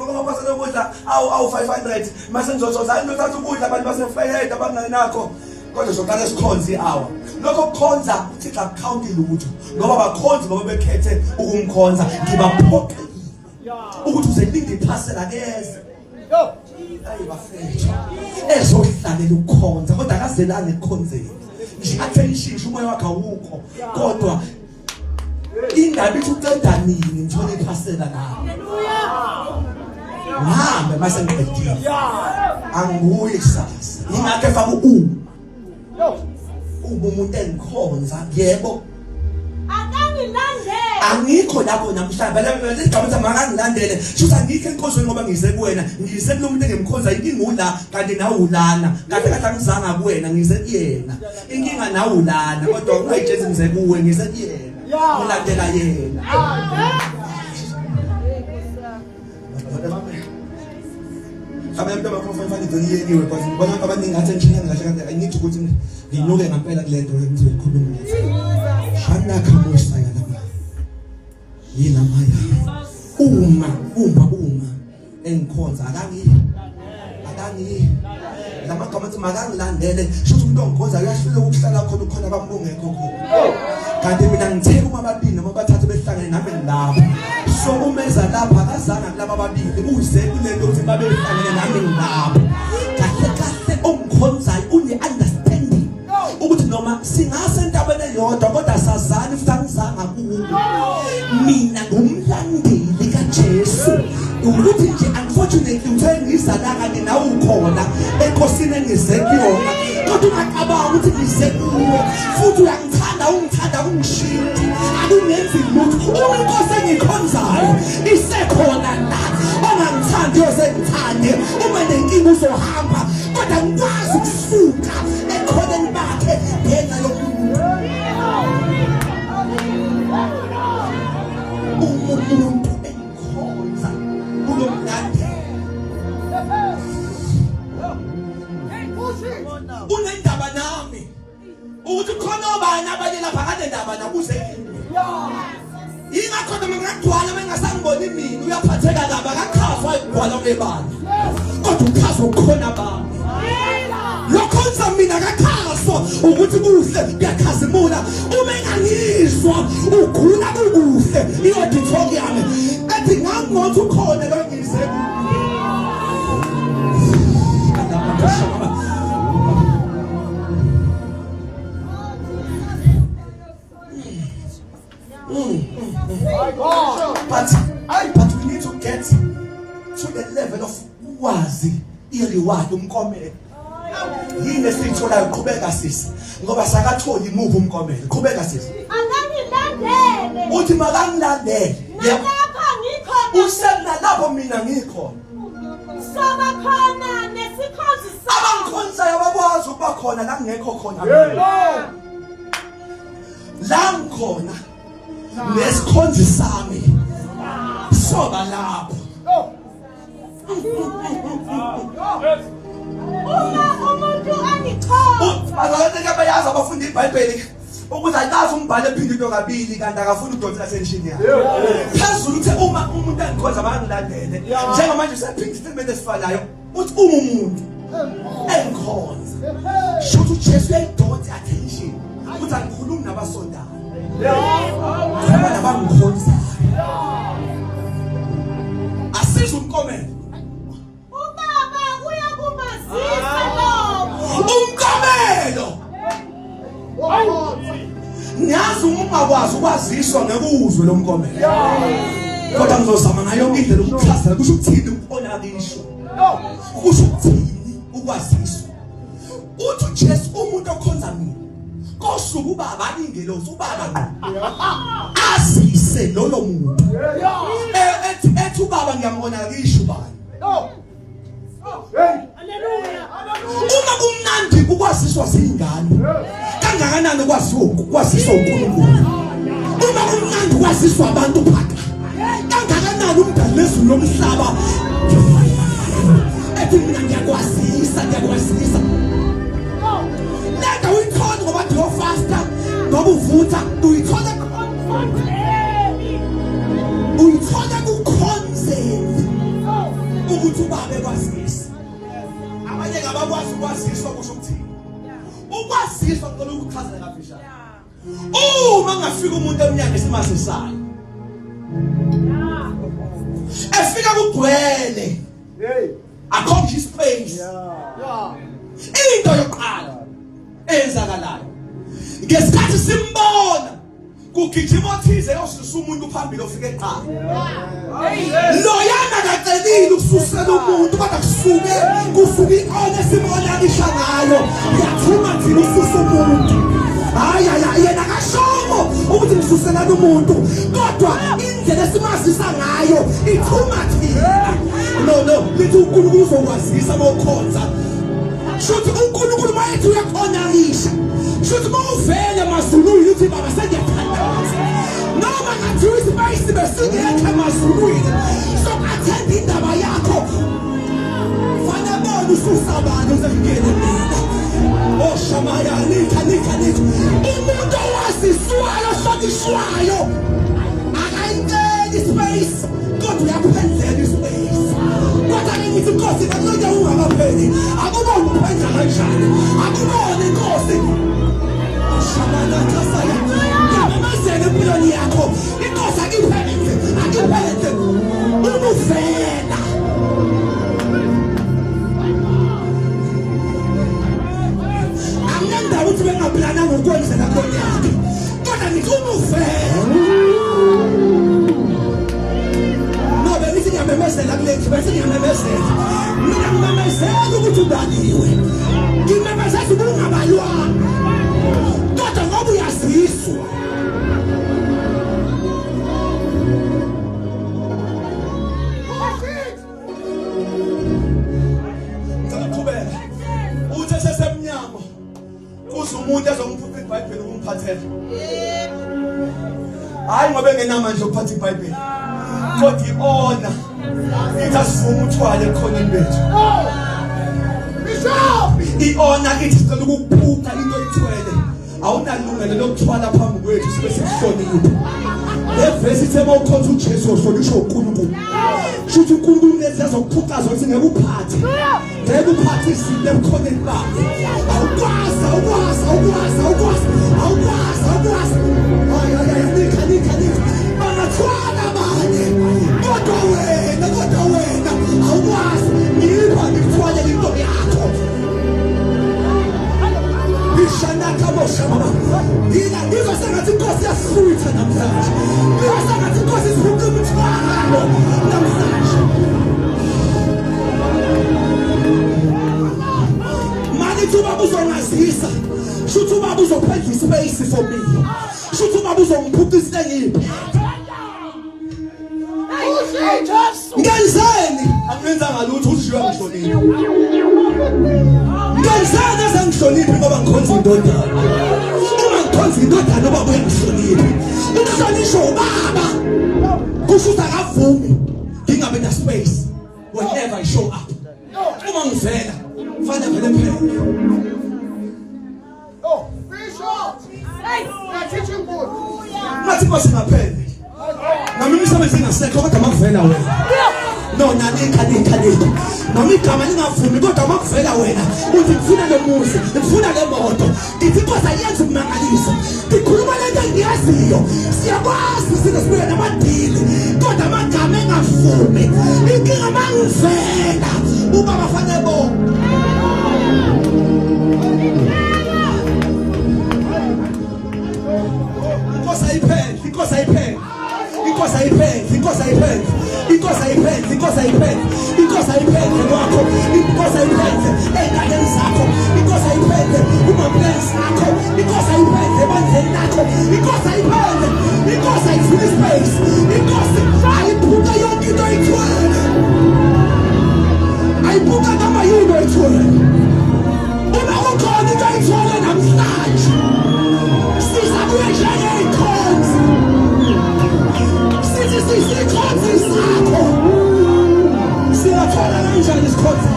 awu 500 mase ngizothola ngizothatha ukudla abantu basefayeda abangenakho kodwa soqala sikhonze hour. Lokho kukhonza uThixo akukhawuntile ukuthi ngoba bakhonza ngoba bekhethe ukumkhonza ngibaphoqile ukuthi uzelinde iphasela keze ayi bafethu ezohlalela ukukhonza kodwa akazelane ekukhonzeni nje athengishe umoya wakhe awukho kodwa indaba ithi uqeda nini ngithola iphasela nawe. Ngihambe mase ngiqedile. Angibuyi kusasa. Ingakho efaka umuntu engikhonza yebo. Akangilandele. Angikho lapho namhlanje lezi igama ukuthi makangilandele. Shuthi angikho enkonzweni ngoba ngize kuwena. Ngize kulo muntu engimkhonza inkinga ula kanti nawe ulana. Kahle angizanga kuwena ngize kuyena. Inkinga nawe ulana kodwa ungayitshezi ngize kuwe ngize kuyena. Ulandela yena. Abantu abakhona ngiyeniwe because ngibona abaningi ngathi ngishiyana kahle kanti I need ukuthi nginyuke ngempela kule nto engizoyikhuluma ngayo. Shana khamosa yalapha. Yina maya. Uma engikhonza akangi lamagama athi makangilandele shuthi umuntu ongikhonza uyahlula ukuhlala khona ukhona abambungekho khona. Kanti mina ngitheka uma babili noma bathathu behlangene nami ngilapha. So umeza lapha akazana kulaba babili uze kulento ukuthi babe behlangene nami ngilapha. Kahle ongikhonzayo une-understanding ukuthi noma singase entabeni eyodwa kodwa sazani futhi angizanga kuwo. Mina ngumlandeli kaJesu. Ukuthi nje unfortunately uthengizalaka nawe ukhona enkosini engize kuyona kodwa ungacabanga ukuthi ngize kuwo futhi ungithanda ungishintshe akungenzi lutho. Uma inkosi engikhonzayo isekhona la ongangithandi yosengithande uma nenkinga uzohamba kodwa ngikwazi ukusuka ekhoneni bakhe ngenxa yomuntu. Umuntu engikhonza ukuthi khona obani abanye lapha kade ndaba nakuze ingakho noma ngagcwala mengasangiboni mina uyaphatheka kabi akakhazwa igcwala lebani kodwa ukhazwa khona abantu lokho mina akakhazwa ukuthi kuhle kuyakhazimula uma engangizwa ugula kukuhle iyodithok yami ethi ngangothi ukhona lo ngize but we need to get to the level of wazi iriward umkomelo yini esitholayo qhubeka sisi ngoba sakatholi imuphi umkomelo qhubeka sisi angangilandele uthi makangilandele lapha ngikho usena lapho mina ngikho soba khona nesikhozi abangikhonzayo abakwazi ukuba khona la ngekho khona la ngikhona nesikhonzi sami soba lapho uma umuntu angikhona bazaleke bayazi abafunda iBhayibheli ukuthi ayikazi umbhalo ephinde into kabili kanti akafuni udonsa attention yakhe phezulu uthe uma umuntu angikhonza abangilandele njengamanje usephinde statement esifanayo uthi uma umuntu engikhonza shothi uJesu uyayidonsa attention ukuthi angikhulumi nabasondayo ngoba nabangikhonza asizwe umkomelo ubaba uyakubazisa lokho umkomelo ngiyazi ungakwazi ukwaziswa ngekuzwe lo mkomelo kodwa ngizozama ngayo yonke indlela ukuchazela kusho ukuthini ukubona kisho kusho ukuthini ukwaziswa uthi uJesu umuntu okhonza mina kosuku ubaba alingelosi ubaba ngqo azise lolo muntu ethi ubaba ngiyambona kisho bani uma kumnandi ukwaziswa zingane kangakanani kwaziswa uNkulunkulu uma kumnandi kwaziswa abantu phaka kangakanani umdali lezulu lomhlaba ethi mina ngiyakwazisa lenda uyithola ngoba do faster ngoba uvutha uyithola kukhonzeni ukuthi ubabe kwazisa abanye ngabakwazi ukwaziswa kusho ukuthini ukwaziswa ngicela ukuchazela kafishane uma ngafika umuntu emnyama esimasesayo efika kugcwele akhomba ispace into yokuqala enzakalayo ngesikhathi simbona kugijima othize yosisa umuntu phambili ofike eqala loyana kacelile ukususela umuntu kodwa kusuke iona esibonakisha ngayo yathuma thina ususa umuntu hayi yena kashomo ukuthi ngisusela umuntu kodwa indlela esimazisa ngayo ithuma thina no lithi uNkulunkulu uzokwazisa mawukhonza shothi uNkulunkulu mayethi uyakhonakisha shothi mawuvele mazulwini uthi baba sengiyathandaza noma ngathi ispace besingekho mazulwini sokathenda indaba yakho fana bona ususa abantu uzekungena mina oshamaya nika umuntu owaziswayo shotishwayo akayinteki ispace kodwa uyaphendlela ispace kodwa ngithi inkosi kanjani ungakapheli akubona uphendla kanjani akubona inkosi shamana kasaya ngamazele empilweni yakho inkosi akiphendle umuvela angendawo ukuthi bengaplana ngokwenzela konyaka kodwa ngithi umuvela ngiyamemezela kulethi bese ngiyamemezela mina ngimemezela ukuthi ubaliwe ngimemezela ukuthi ungabalwanga kodwa ngoba uyaziswa ngiyaqhubeka uthi sesemnyama kuze umuntu ezongiphuca iBhayibheli ukumphathela hayi ngoba engenamandla okuphatha iBhayibheli kodwa iona itasivuma uthwale ekhoneni bethu iona ithi sicela ukuphuca into oyithwele awunalungelo lokuthwala phambi kwethu sibe sikuhlonipha. Le verse ithi mawukhonza uJesu ohlonishwa uNkulunkulu. Shuthi uNkulunkulu ngezazo ukuphucaza ukuthi ngeke uphathe. Ngeke uphathe izinto ebukhoneni bakho. Awukwazi. Nika. Bangathwala bani. Kodwa wena awukwazi. Ngipha ngikuthwale into yakho. Ngizwa sengathi inkosi yasitha namhlanje. Ngizwa sengathi inkosi isifuqa imithwalo namhlanje. Manje ubaba uzongazisa. Shuthi ubaba uzophendla ispace for me. Shuthi ubaba uzongiphuca isengiphi. Ngenzeni? Angenzanga lutho ushiya ngihlonipha. Ngenzani esengihloniphi ngoba ngikhonza indodana. Uma ngikhonza indodana ubaba uyangihlonipha. Ukuhlonishwa ubaba kusho ukuthi akavumi ngingabe na space whenever I show up. Uma ngivela kufanele vele phela. Oh, Bishop! Hey, you're teaching good. Mathi kwasingaphele. Nami imisebenzi ingasekho kodwa makuvela wena. No, nika. Nami igama lingavumi kodwa makuvela wena. Uthi ngifuna le muzi, ngifuna le moto. Ngithi inkosi ayenze ukumangalisa. Ngikhuluma lento engiyaziyo. Siyakwazi sibuye namadili. Kodwa amagama engavumi. Inkinga mangivela. Ubaba fanele bo. Inkosi ayiphele. Kwakho. Inkosi ayiphele ey'nganeni zakho. Inkosi ayiphele umamleni zakho. Inkosi ayiphele ebandleni lakho. Inkosi ayiphele. Inkosi ayifuni space. Inkosi ayiphuca yonke into ayithwele. Ayiphuca ngamayuno ayithwele. Uma kukhona into ayithwele namhlanje. Sizabuya njengey'khonzi. Sizikhonzi zakho. Singathola kanjani isikhonzi?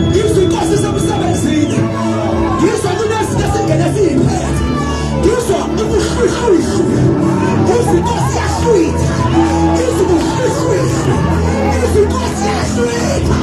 Ngizwa inkosi isemsebenzini. Ngizwa kunezinto esingene siyiphethe. Ngizwa ubuhlwihluhlu. Ngizwa inkosi yahlwitha. Ngizwa ubuhlwihluhlu. Ngizwa inkosi yahlwitha.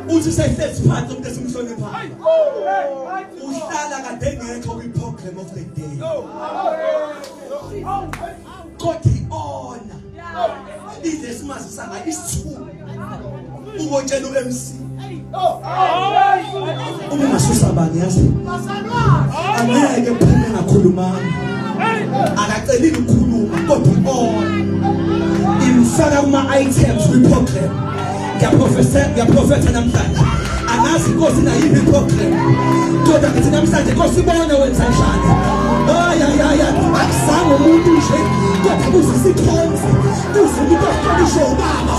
Uthi sehlezi phansi umuntu esimhloniphayo. Uhlala kade engekho kwi-program of the day. Kodwa i-honor ize simazisanga isithuba ukutshela u-MC. Uma ungasusa bani yazi angeke phela ngakhulumanga. Akacelile ukukhuluma kodwa i-honor imfaka kuma-items kwi-program. Ngiyaphrofetha namhlanje. Angazi inkosi nayiphi iprogram. Kodwa ngithi namhlanje inkosi ibone wenza njani. Akuzange umuntu nje kodwa kuze sikhonze. Kuze umuntu ohlonishwe ubaba.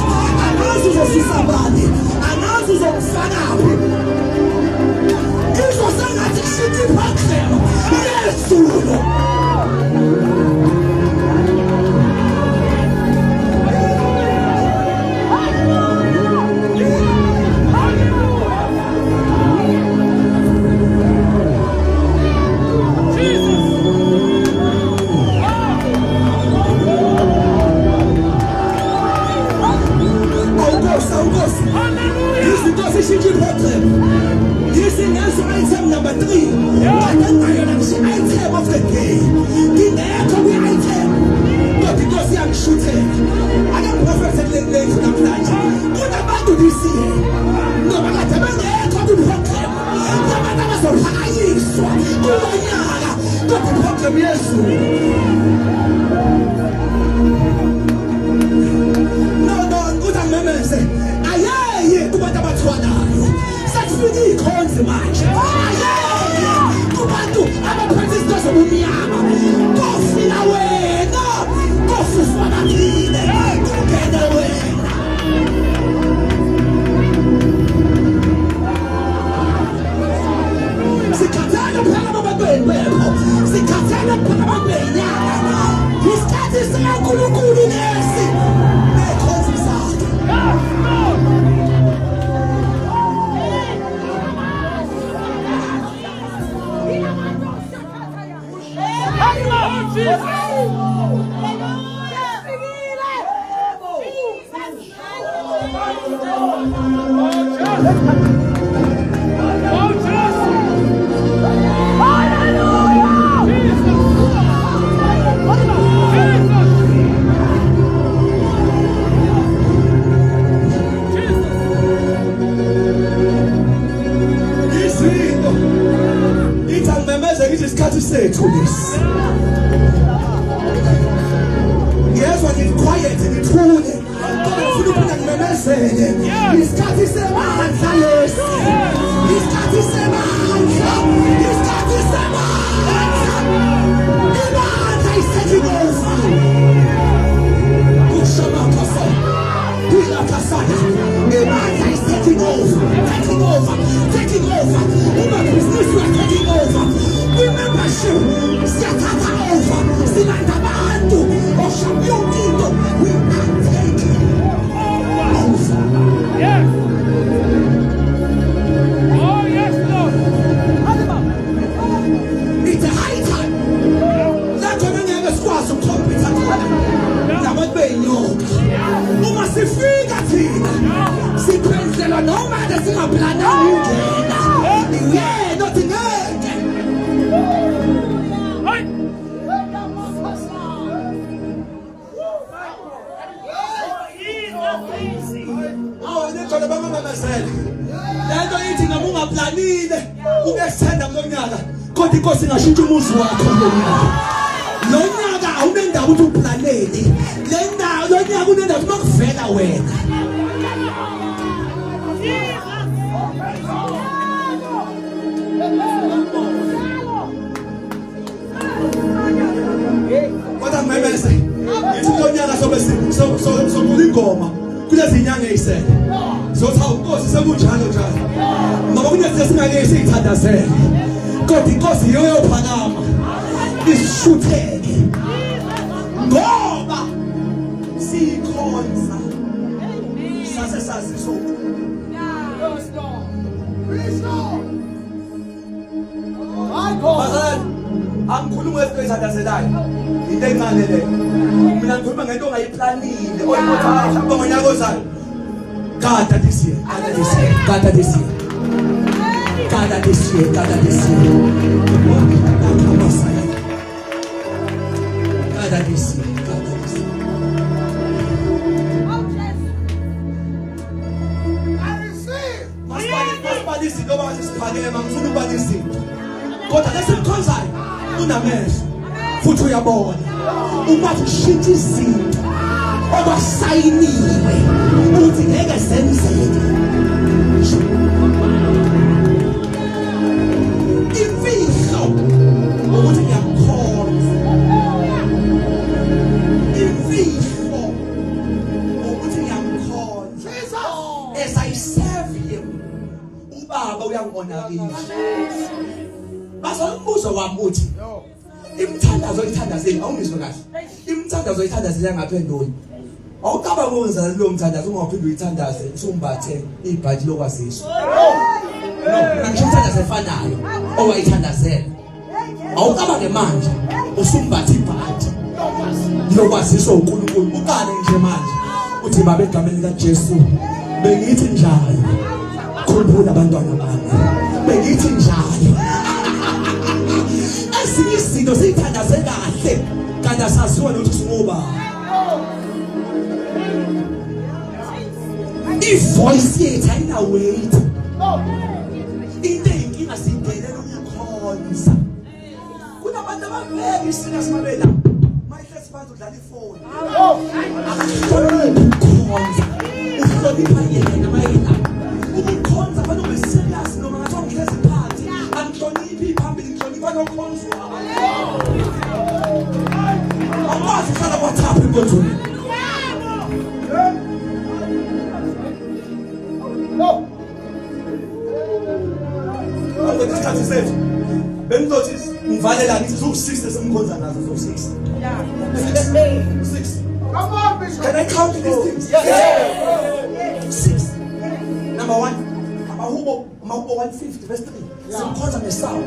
Angazi uzosisa bani. Angazi uzokufakaphi. Ngizwa sengathi kushintsha iprogram. Yezulu. This is item number 3. Item of the day. phezulu. No, kuthi angimemeze. Ayeye kubantu abathwalayo. Sekufike ikhonzi manje. Ayeye kubantu abaphethe izinto zobumnyama. Kofika wena. Kofufwa nakile. Kungene wena. Sikhathele phela bababeni bekho. Sikhathele phela bababeni yana. Isikhathi sikaNkulunkulu lesi. Nekhonzi zakhe. Izinto ithi angimemeze ngithi isikhathi sethu lesi. Ngiyezwa ngiquiet ngithule kodwa ngifuna ukuphinda ngimemezele isikhathi semandla lesi. Isikhathi semandla. Isikhathi semandla. Imandla is taking over. Ushamakasa. Ilakasana. Imandla is taking over. Taking over. Taking over. Uma business we are taking over. We membership. Siyathatha over. Silanda abantu. Oshamyonkinto. We are taking over. Yes. Oh, yes, Lord. It's a high time. Lapho ngeke sikwazi ukukhompitha khona. Nabantu beyinyoka. Uma sifika thina. Siphenzelwa noma singaplananga ukungena. Yena othi ngeke. Hey. Awunekhona bamamazele. Lento ithi ngabe ungaplanile ukuyesenda kulonyaka kodwa inkosi ingashintsha umuzi wakho kulonyaka. Lo nyaka awunendaba ukuthi uplanele. Le ndawo lo nyaka unendaba uma kuvela wena. Kodwa ngimemeze. Ngithi lo nyaka sobe ingoma. Kulezi inyanga eyisele. Zothi awunkosi sekunjalo njalo. Ngoba kunezinto singake siyithandazele. Kodwa inkosi yiyo yophakama. Isishutheke. Ngoba sikhonza. Sase saziso. Bazalwane, angikhuluma ngezinto ezithandazelayo. Into encane le. Mina ngikhuluma ngento ongayiplanile. Oyithi mhlawumbe ngonyaka ozayo. Gada this year. Gada this year. Gada this year. Gada this year. Gada this year. Gada this year. Gada this year. Masipalisi ngoba sisiphakeme ngifuna ukubalisa into. Kodwa lesimkhonzayo unamehlo futhi uyabona. Uma ushintsha izinto obasayiniwe ukuthi ngeke senzeke. Imfihlo ukuthi ngiyakhonza. Imfihlo ukuthi ngiyamkhonza. As I serve him, ubaba uyangibonakalisa. Bazombuzo wami uthi imthandazo oyithandazeli awungizwe kahle. Imthandazo oyithandazeli ngaphenduli. Awucabanga ukwenza lo mthandazo ungaphinde uyithandaze usumbathe ibhaji lokwaziswa. No, ngisho umthandazo efanayo owayithandazela. Awucabange manje usumbathe ibhaji lokwaziswa uNkulunkulu. Uqale nje manje uthi baba egameni kaJesu bengithi njalo. Khumbula abantwana bami. Bengithi njalo. Ezinye izinto siyithandaze kahle kanti asaziwa ukuthi singoba. Ivoice yethu ayina weight. Into eyinkinga sidelela ukukhonza. abantu abaveki isina simabela mayihlezi phansi udlala ifoni ukukhonza uhlonipha yena mayela ukukhonza fanele ube serious noma ngathiwa ngihlezi phansi angihloniphi phambili ngihlonipha nokhonzwa akwazi uhlala kwathapha enkonzweni isikhathi sethu bengizothi ngivalela ngithi zoku-6 esimkhonza nazo zoku-6 6 Come on, Bishop. can I count these things? Yes. 6 number 1 amahubo 150 verse 3 simkhonza ngesawu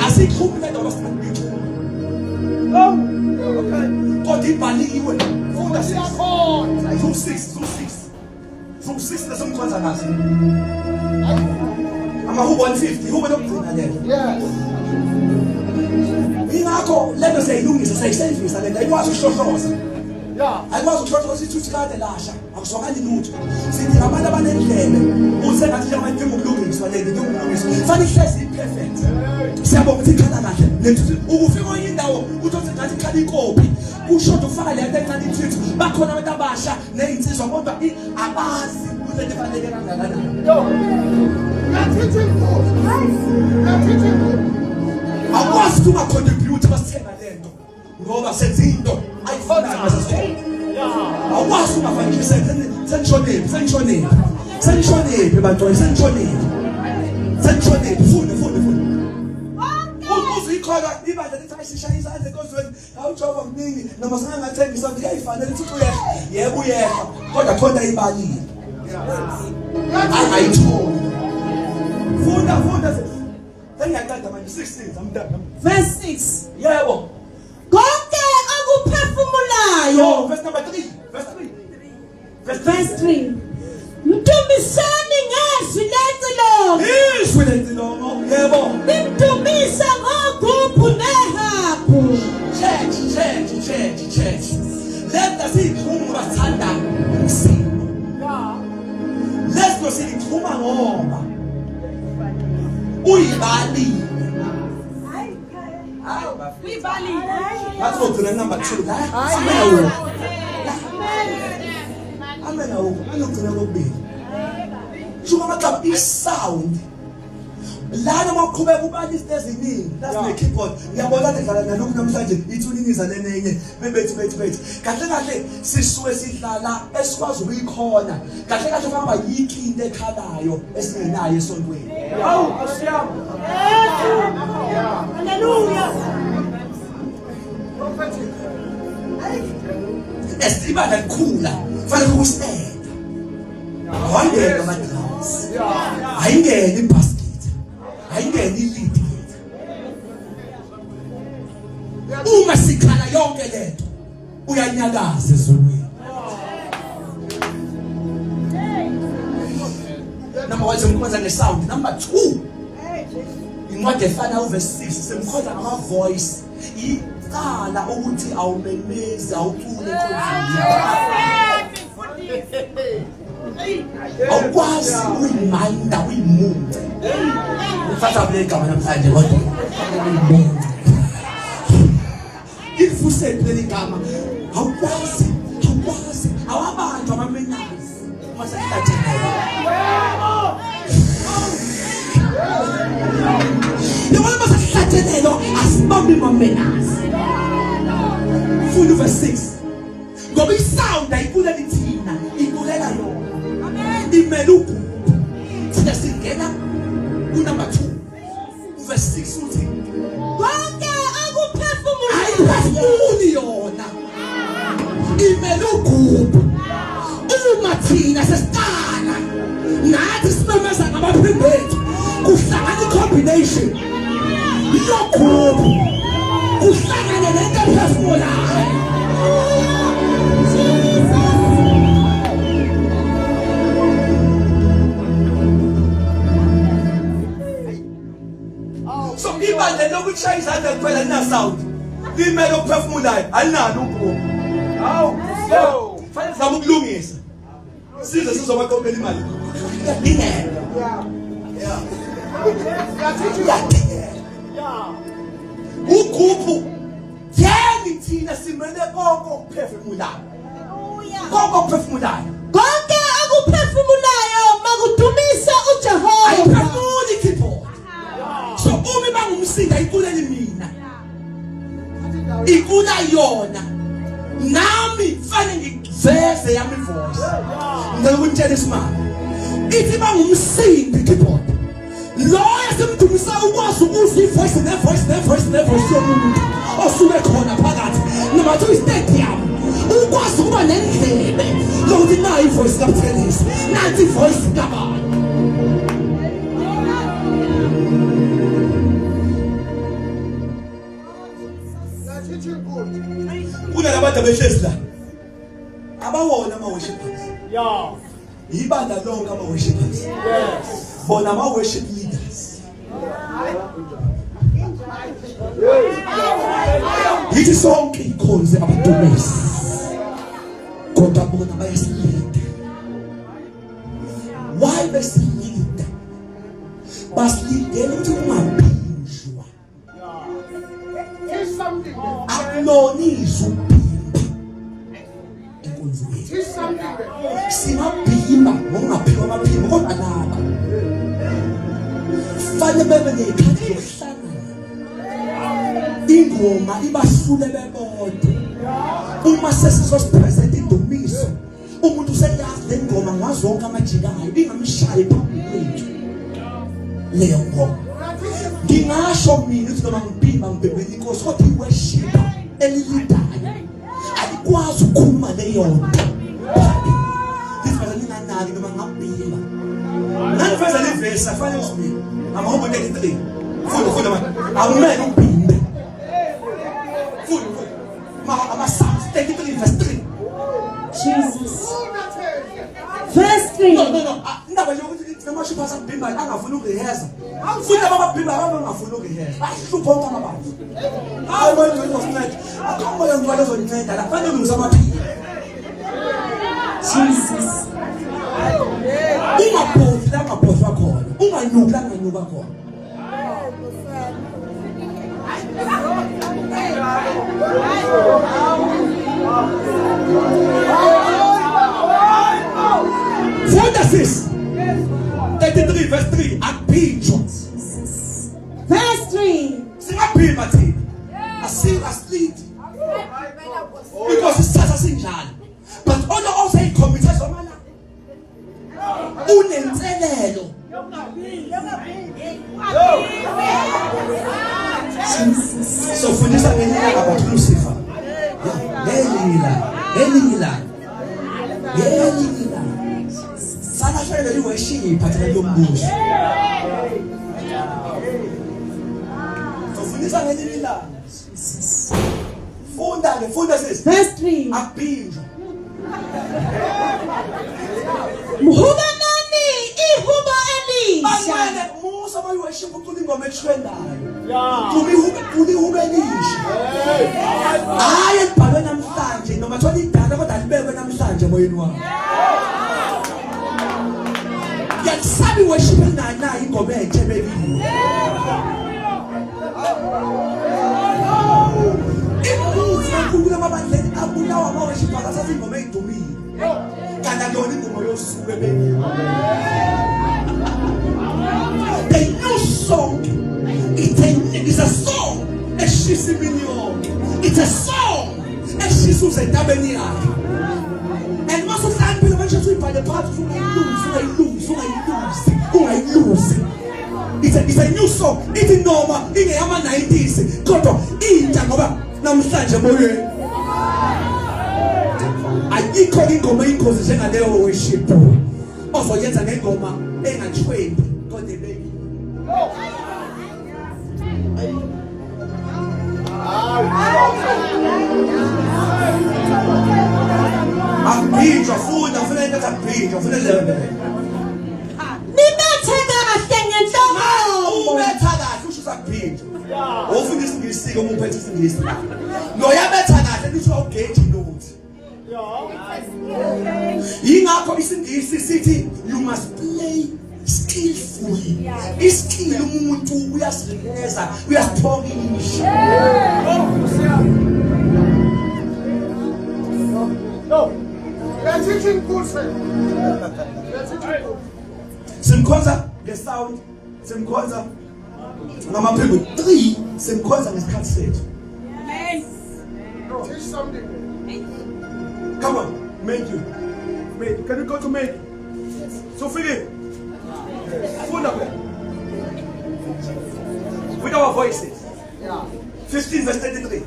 asikhuphi le ndoba singabithi kodwa ibhaliwe funda 6 zoku-6 esimkhonza nazo amahubo 150 hubo lokugcina lelo Yes. ingakho lento siyayilungisa sayisevisa lento ayikwazi ukuhlohloza Yeah. ayikwazi ukuhlohloza ithuthi kade lasha akuzwakali lutho sithi abantu abanendlebe usengathi njengoba idinga ukulungiswa lento idinga ukulungiswa fanele ihlezi i-perfect siyabonga ukuthi ikhala kahle lenthuthi ukufika kwenye indawo uthi ngathi ikhala ikopi ushoda ufaka lento encane ithithi bakhona abantu abasha neyinsizwa kodwa abazi ukuthi lento ifaneleke kangakanani You are teaching good. You are teaching good. akwazi ukuthi ungacontribute basithenga lento ngoba senze into ayifunayo masasithenga akwazi ungafanele senishonephi bantwana senishonephi funde uzuyikholwa ibandla lithi ayishaya izandla enkonzweni awujova mningi noma singangathembisa ukuthi iyayifanele ukuthi uyehla yebo uyehla kodwa khona ibalile angayitholi funda sengiyaqeda manje 16 amdala Verse 6. yebo Konke akuphefumulayo. verse number 3 Verse 3. Mdumisani ngezwi lezilongo. izwi lentilongo yebo Nimdumise ngogubhu nehabhu. church leta siyikhumba sithanda umsindo leso silikhuma ngoba uyibalile ngathi ugcina number 2 la amena ugcina kokubili shuka amagama isound lana mawuqhubeka ubala izinto eziningi lasi keyboard ngiyabona ukuthi dlala nalokhu namhlanje ithuniniza lenenye bebethi kahle sisuke sihlala esikwazi ukuyikhona kahle uhamba yiki into ekhalayo esingenayo esontweni hawu asiyama Hallelujah. Prophetic. esibanda likhula fanele ukusenda awangena amadrums ayingena ibasket ayingena ilead uma sikhala yonke lento uyanyakaza ezulwini number 1 simkhonza ngesound number 2 incwadi efana uverse 6 simkhonza ngama voice icala ukuthi awumemezi awucule enkonzweni awukwazi uyiminda uyimunce ufata kule gama namhlanje kodwa uyimunce ilifuseni leli gama awukwazi awabanjwa amamenazi masahlathela yabona masahlathelo asibambi mamenazi full verse 6 ngoba isound ayibulela ithina ibulela yona imele ugu thina singena kunumber 2 verse 6 uthi Konke akuphefumulayo. ayiphefumuli yona imele ugubu uma thina sesiqala nathi simemeza ngabaphimbi bethu kuhlangana i-combination yogubu kuhlangane nento ephefumulayo so ibandla lokushaya izandla kuphela lina sound limele ukuphefumulayo alinalo ugubu hawu so fanele sizama ukulungisa size sizobaqophela imali kuyadingeka You are teaching. kuyadingeka Ugroup yeni thina simele konke okuphefumulayo. Konke okuphefumulayo. Konke akuphefumulayo makudumisa uJehova. Ayiphefumuli keyboard. So umi bangumsinda ikuleli mina. Ikula yona. Nami fanele ngiveze yami voice. Ngikutshela isimanga. Ithi bangumsindi keyboard. Lo yasemdumisa ukwazi ukuzwa ivoice nevoice yomuntu osuke khona phakathi noma to stadium ukwazi ukuba nendlebe lokuthi nayi ivoice kaPhelisi nathi ivoice kabani kuna labantu abehlezi la abawona ama worshipers ibanda lonke ama worshipers bona ama worship leaders yithi sonke ikhonze abadumisi kodwa bona bayasilida why basilida basilidela ukuthi ungabhinjwa akulonizwa ubhimba enkonzweni singabhimba ngokungaphiwa amaphimbo kodwa laba fanele bebe nekhathi yokuhlangana ingoma ibahlule bebodwa uma sesizosipresent indumiso umuntu useyazi le ngoma ngazonke amajikayo ingamshayi phambili kwethu leyo ngoma ngingasho mina ukuthi noma ngibhimba ngibhebela inkosi kodwa iworship elilidayo alikwazi ukukhuluma leyo nto ngifana ninanaki noma ngabhimba nangifeza le verse afanele usibili amahombo 33 funda manje awumele ubhimbe funda ama Psalms 33 verse 3 Jesus. Verse 3. no indaba yokuthi namashipa asabhimba angafuni ukuyeza futhi ababhimba abangafuni ukuyeza ahlupha wonke abantu hayi manje uzokunceda akhomba ngibale uzonceda la fanele ngizamaphila Jesus. ungaphothi la ngaphothi khona unganyuki la nganyuka khona Genesis 33 verse 3 akuphinjwa Verse 3. singaphimba thina asleep because isithatha sinjalo but ona oseyicommit zomana unenselelo so fundisa ngenyanga about Lucifer Elila sana shayela liworship phathela lombuso so fundisa ngenyanga funda sis Verse 3. akuphinjwa Mhubanani ihubo elisha. bangene musa bayiworship ucula ingoma ethrendayo kumi hube elisha hayi elibhalwe namhlanje noma thola idala kodwa libekwe namhlanje moyeni wami yakusabi worship na ingoma entshe bebili imuzi kakhulu amabandleni abulawa ama-worship akasathi ingoma eyidumile kanti akuyona ingoma yosuku ebebili the new song it's a song eshisa imini yonke it's a song eshisa usentabeni yakhe and masuhlambile manje uyibhale phakathi ungayiluzi it's a new song ithi noma ingeyama 90s kodwa intsha ngoba namhlanje moyeni ayikho ingoma eyingozi njengaleyo worship ozoyenza ngengoma engathwendi kodwa ebeki akubhinjwa funda ufuna into akubhinjwa ufuna lebe Nibethe kahle ngenhloko. ubetha kahle usho sakubhinjwa ofuna isingisi uma uphethe isingisi lo yabetha kahle lithi awugate nokuthi yingakho isingisi sithi you must play skillful. Iskill umuntu uyasinikeza, uyasiphokisha. No. They are teaching good, sir. They are teaching good. Simkhonza ngesound, simkhonza ngamaphiko 3, simkhonza ngesikhathi sethu. Teach something. Come on, make you. Make. Can you go to make? So Philip. With our voices. 15 verse 33.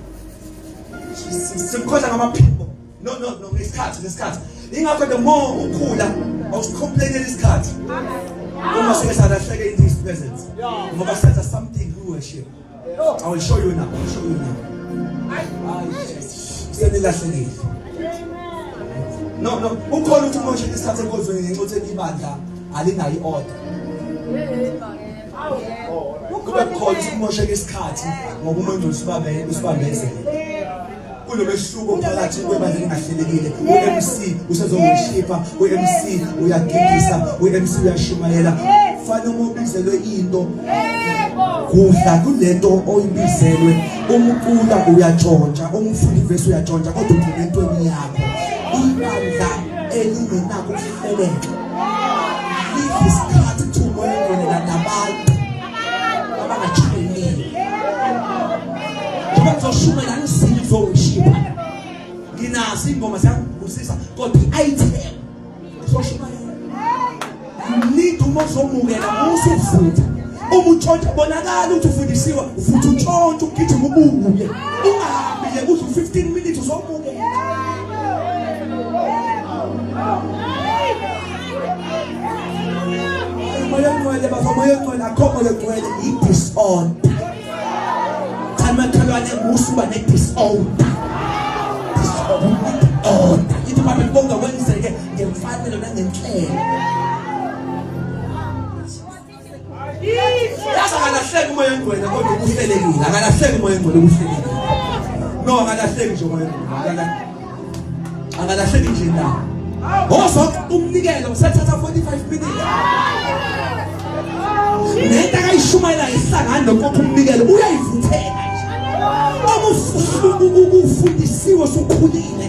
Simkhonza ngamaphiko. No, ngesikhathi. Ingakho the more ukhula, awusicomplainela isikhathi. Uma singalahleke in his presence. Ngoba senza something we worship. I will show you now. Senilahlekile. No. Ukhona ukuthi umoshe isikhathi enkozweni ngenxa yokuthi ibandla alinayi order. Kube khona ukuthi umoshe isikhathi ngoba umuntu usibambezele. Kunomehluko phakathi kwebandla elingahlelekile. U-MC usezoworshipa, u-MC uyagidisa, u-MC uyashumayela. Fanele ubizelwe into kudla kulento oyibizelwe. Umcula uyatshontsha, umfunda ivesi uyatshontsha kodwa ugcina entweni yakho. Ibandla elingenako ukuhleleka lithi isikhathi thumoyengena nabantu abangajwayelekile. Njengoba ngizoshumela ngizoworship, nginazo ingoma ziyangibusisa kodwa i-item ngizoshumayela. Need umozomukela usuvutha. Uma utshontsha bonakala ukuthi ufundisiwe, ufuthi utshontsha ugijima ubuye. Ungahambi nje uthi 15 minutes uzomukela. Moyengcwele bazomoyengcwele akhomoyengcwele i-disorder. Tamakhalwane musuba ne-disorder. Disorder. Ithi babe bonke wenzeke ngemfanelo nangenhlelo. Yazi akalahleki umoyengcwele kodwa uhlelekile. Akalahleki umoyengcwele uhlelekile. No, akalahleki nje umoyengcwele. Akalahleki nje ndawo. Oso umnikelo usathatha 45 minutes. Nento akayishumayela ihlangana nokupha umnikelo uyayivuthela nje. Ufundisiwe sokhulile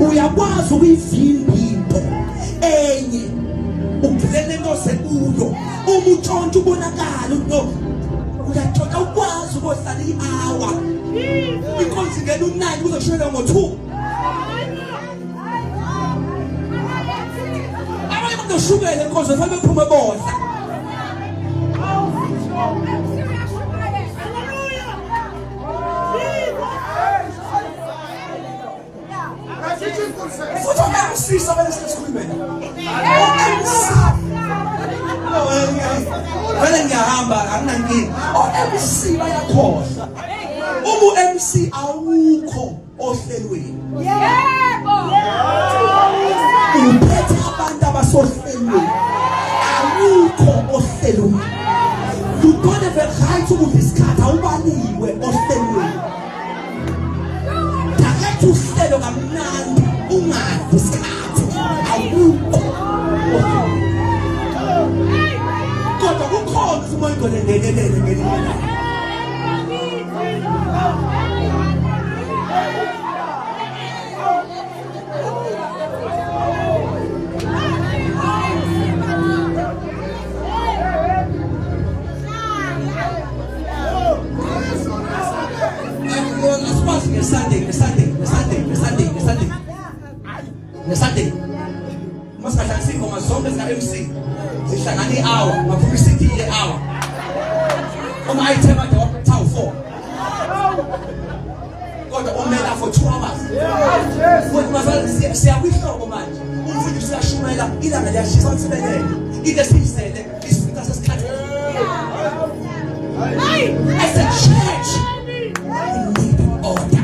uyakwazi ukuyivimba into enye uphele into sekuyo. Uma utshontsha ubonakala uno uyathoka ukwazi ukuhlala i-hour. Inkonzo ngene u9 kuzoshiyela ngo2. Ushukele inkonzo fanele uphume bodla. Futhi uMC sabele sesikhulumeni. Vele ngiyahamba akunankingi. uMC bayakhohlwa. Uma uMC awukho ohlelweni. Yebo. Uphethe abantu abasohlelweni. Awukho ohlelweni. You don't have a right ukuthi isikhathi awubaliwe ohlelweni. Takatha uhlelo kamnandi ungazi isikhathi awukho. Kodwa kukhona umuntu olendelelele ngelinye. Sunday. Mas kahlansi ingoma zonke zika MC zihlangana i-hour, ngaphuma i-CD ye-hour. Uma item ade waphetha u4. Kodwa umela for 2 hours. Futhi mase siyakuyihlobo manje. Umfundisi uyashumela ilanga liyashisa unsibelele. Into esiyisele isifika sesikhathi. As a church, we need order.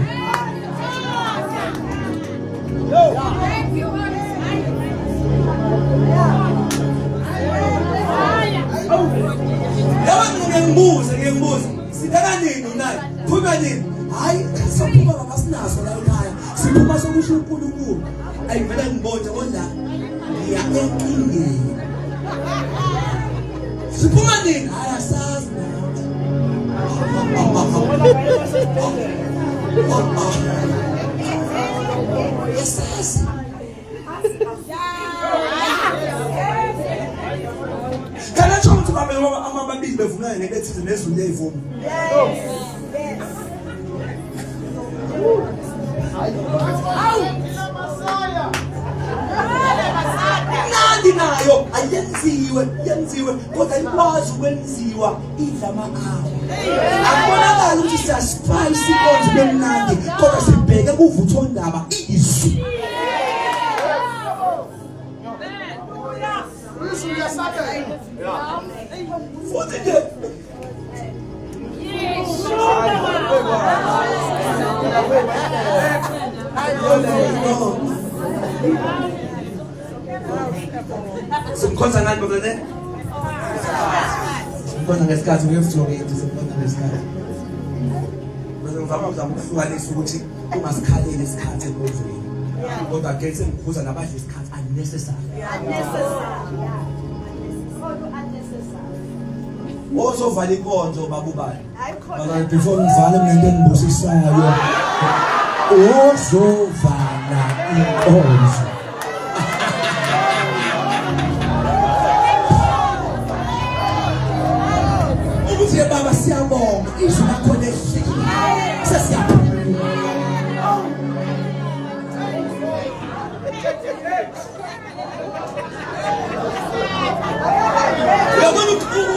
Ngiyabuza. Sibeka nini unayo? Phuma nini? Hayi, siphuma ngamasinaso la ekhaya. Siphuma sokusho uNkulunkulu. Ayivele ngibone ona ngiya enkingeni. siphuma nini ayasazi yasazi kana chonke babe amababili bevunana ngebethi nezulu leyivuma nandi nayo ayenziwe kodwa ikwazi ukwenziwa idlama awo akubonakala ukuthi siyaspice ikonzo lemnandi kodwa sibheke kuvutho ndaba izwi futhi nje simkhonza ngani baba ne? Simkhonza ngesikhathi uyefuthoke simkhonza ngesikhathi. Mase ngizama ukuhlukanisa ukuthi ungasikhaleli isikhathi enkonzweni. Kodwa ke sengikhuza nabadla isikhathi unnecessary. Ozovala inkonzo babubani. Manje before ngivale ngento engibusisayo. Ozovala inkonzo. Ukuthi baba siyabonga izwi lakho lehlile. Sesiyabonga.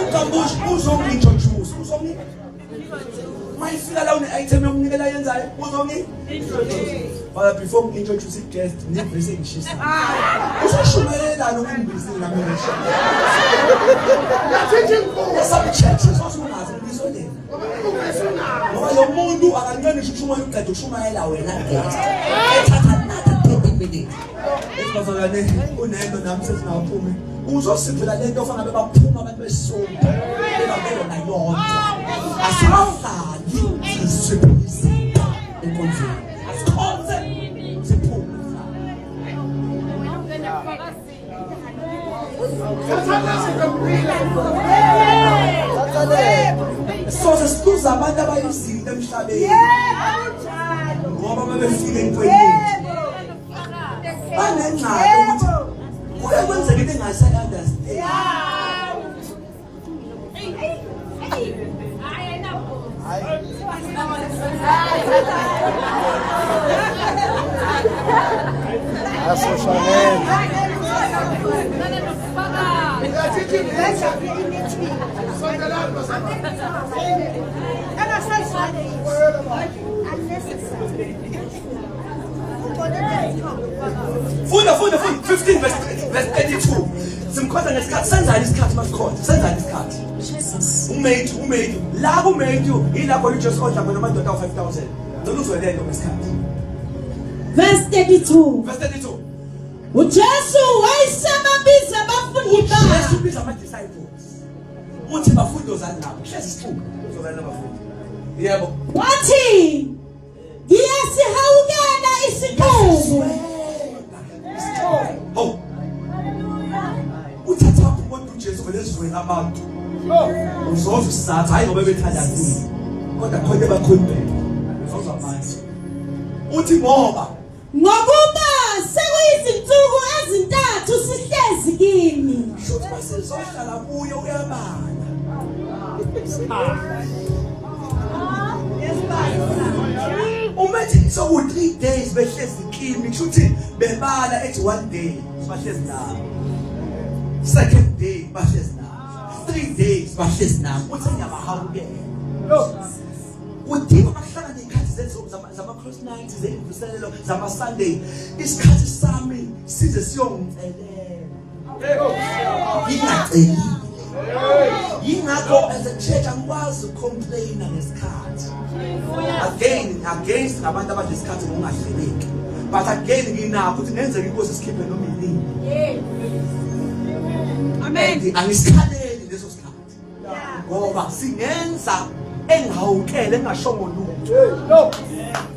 Ukambushi uzongi-introduce mayifika la une-item yokunikela yenzayo uzongi-introduce but before ngi-introduce i-guest nivese ngishisa usashumayelelani ukumbizini nami esam-churches osungazi mbizo lena ngoba lo muntu akancane ushushumaya uqeda ukushumayela wena guest ethatha another 30 minutes esibazalane unento nami sesingawuphumi uzosiphela lento ofana bebaphuma abantu besonto bebabona yonke asawhlali sisiphize enkonzweni asikhonze siphume so sesibuza abantu abayizinto emhlabeni ngoba bebefika entweni banengxaki ukuthi kuye kwenzeka into engasayi-understand. Funda 15 verse 32. Simkhonza ngesikhathi senzani isikhathi masikhonza senzani isikhathi umethu la kumethu ilapho uJesu odla khona amadoda awu-5,000 noluzwe lento ngesikhathi verse 32 uJesu wayesebabiza abafundi bakhe Yesu ubiza ama-disciples uthi bafundozani nabo hlezi isixuku uzozani nabafundi yebo wathi ngiyasihawukela isixuku oh uthatha umuntu uJesu velezweni abantu uzoza usatha hayi ngoba bethandazile kodwa khona bakhulumela uzoza manje uthi ngoba sekuyizinsuku ezintathu sihlezi kimi shuthi basizohlala kuye uyabala umethi soku 3 days behlezi kimi kushuthi bebala ethi 1 day bahlezi nabo second day bahlezi nabo 3 days bahlezi nabo uthi ngiyabahawukela udinga ukuhlala nezikhathi zethu zama-cross night zemvuselelo zama-Sunday isikhathi sami size siyongcelela ngingaceli yingakho as a church angikwazi ukucomplaina ngesikhathi again against abantu abadla isikhathi ngokungahleleki but again nginakho ukuthi ngenzeka inkosi isikhiphe noma yini amen angisikhaleli leso sikhathi ngoba singenza engawukele engashongo lutho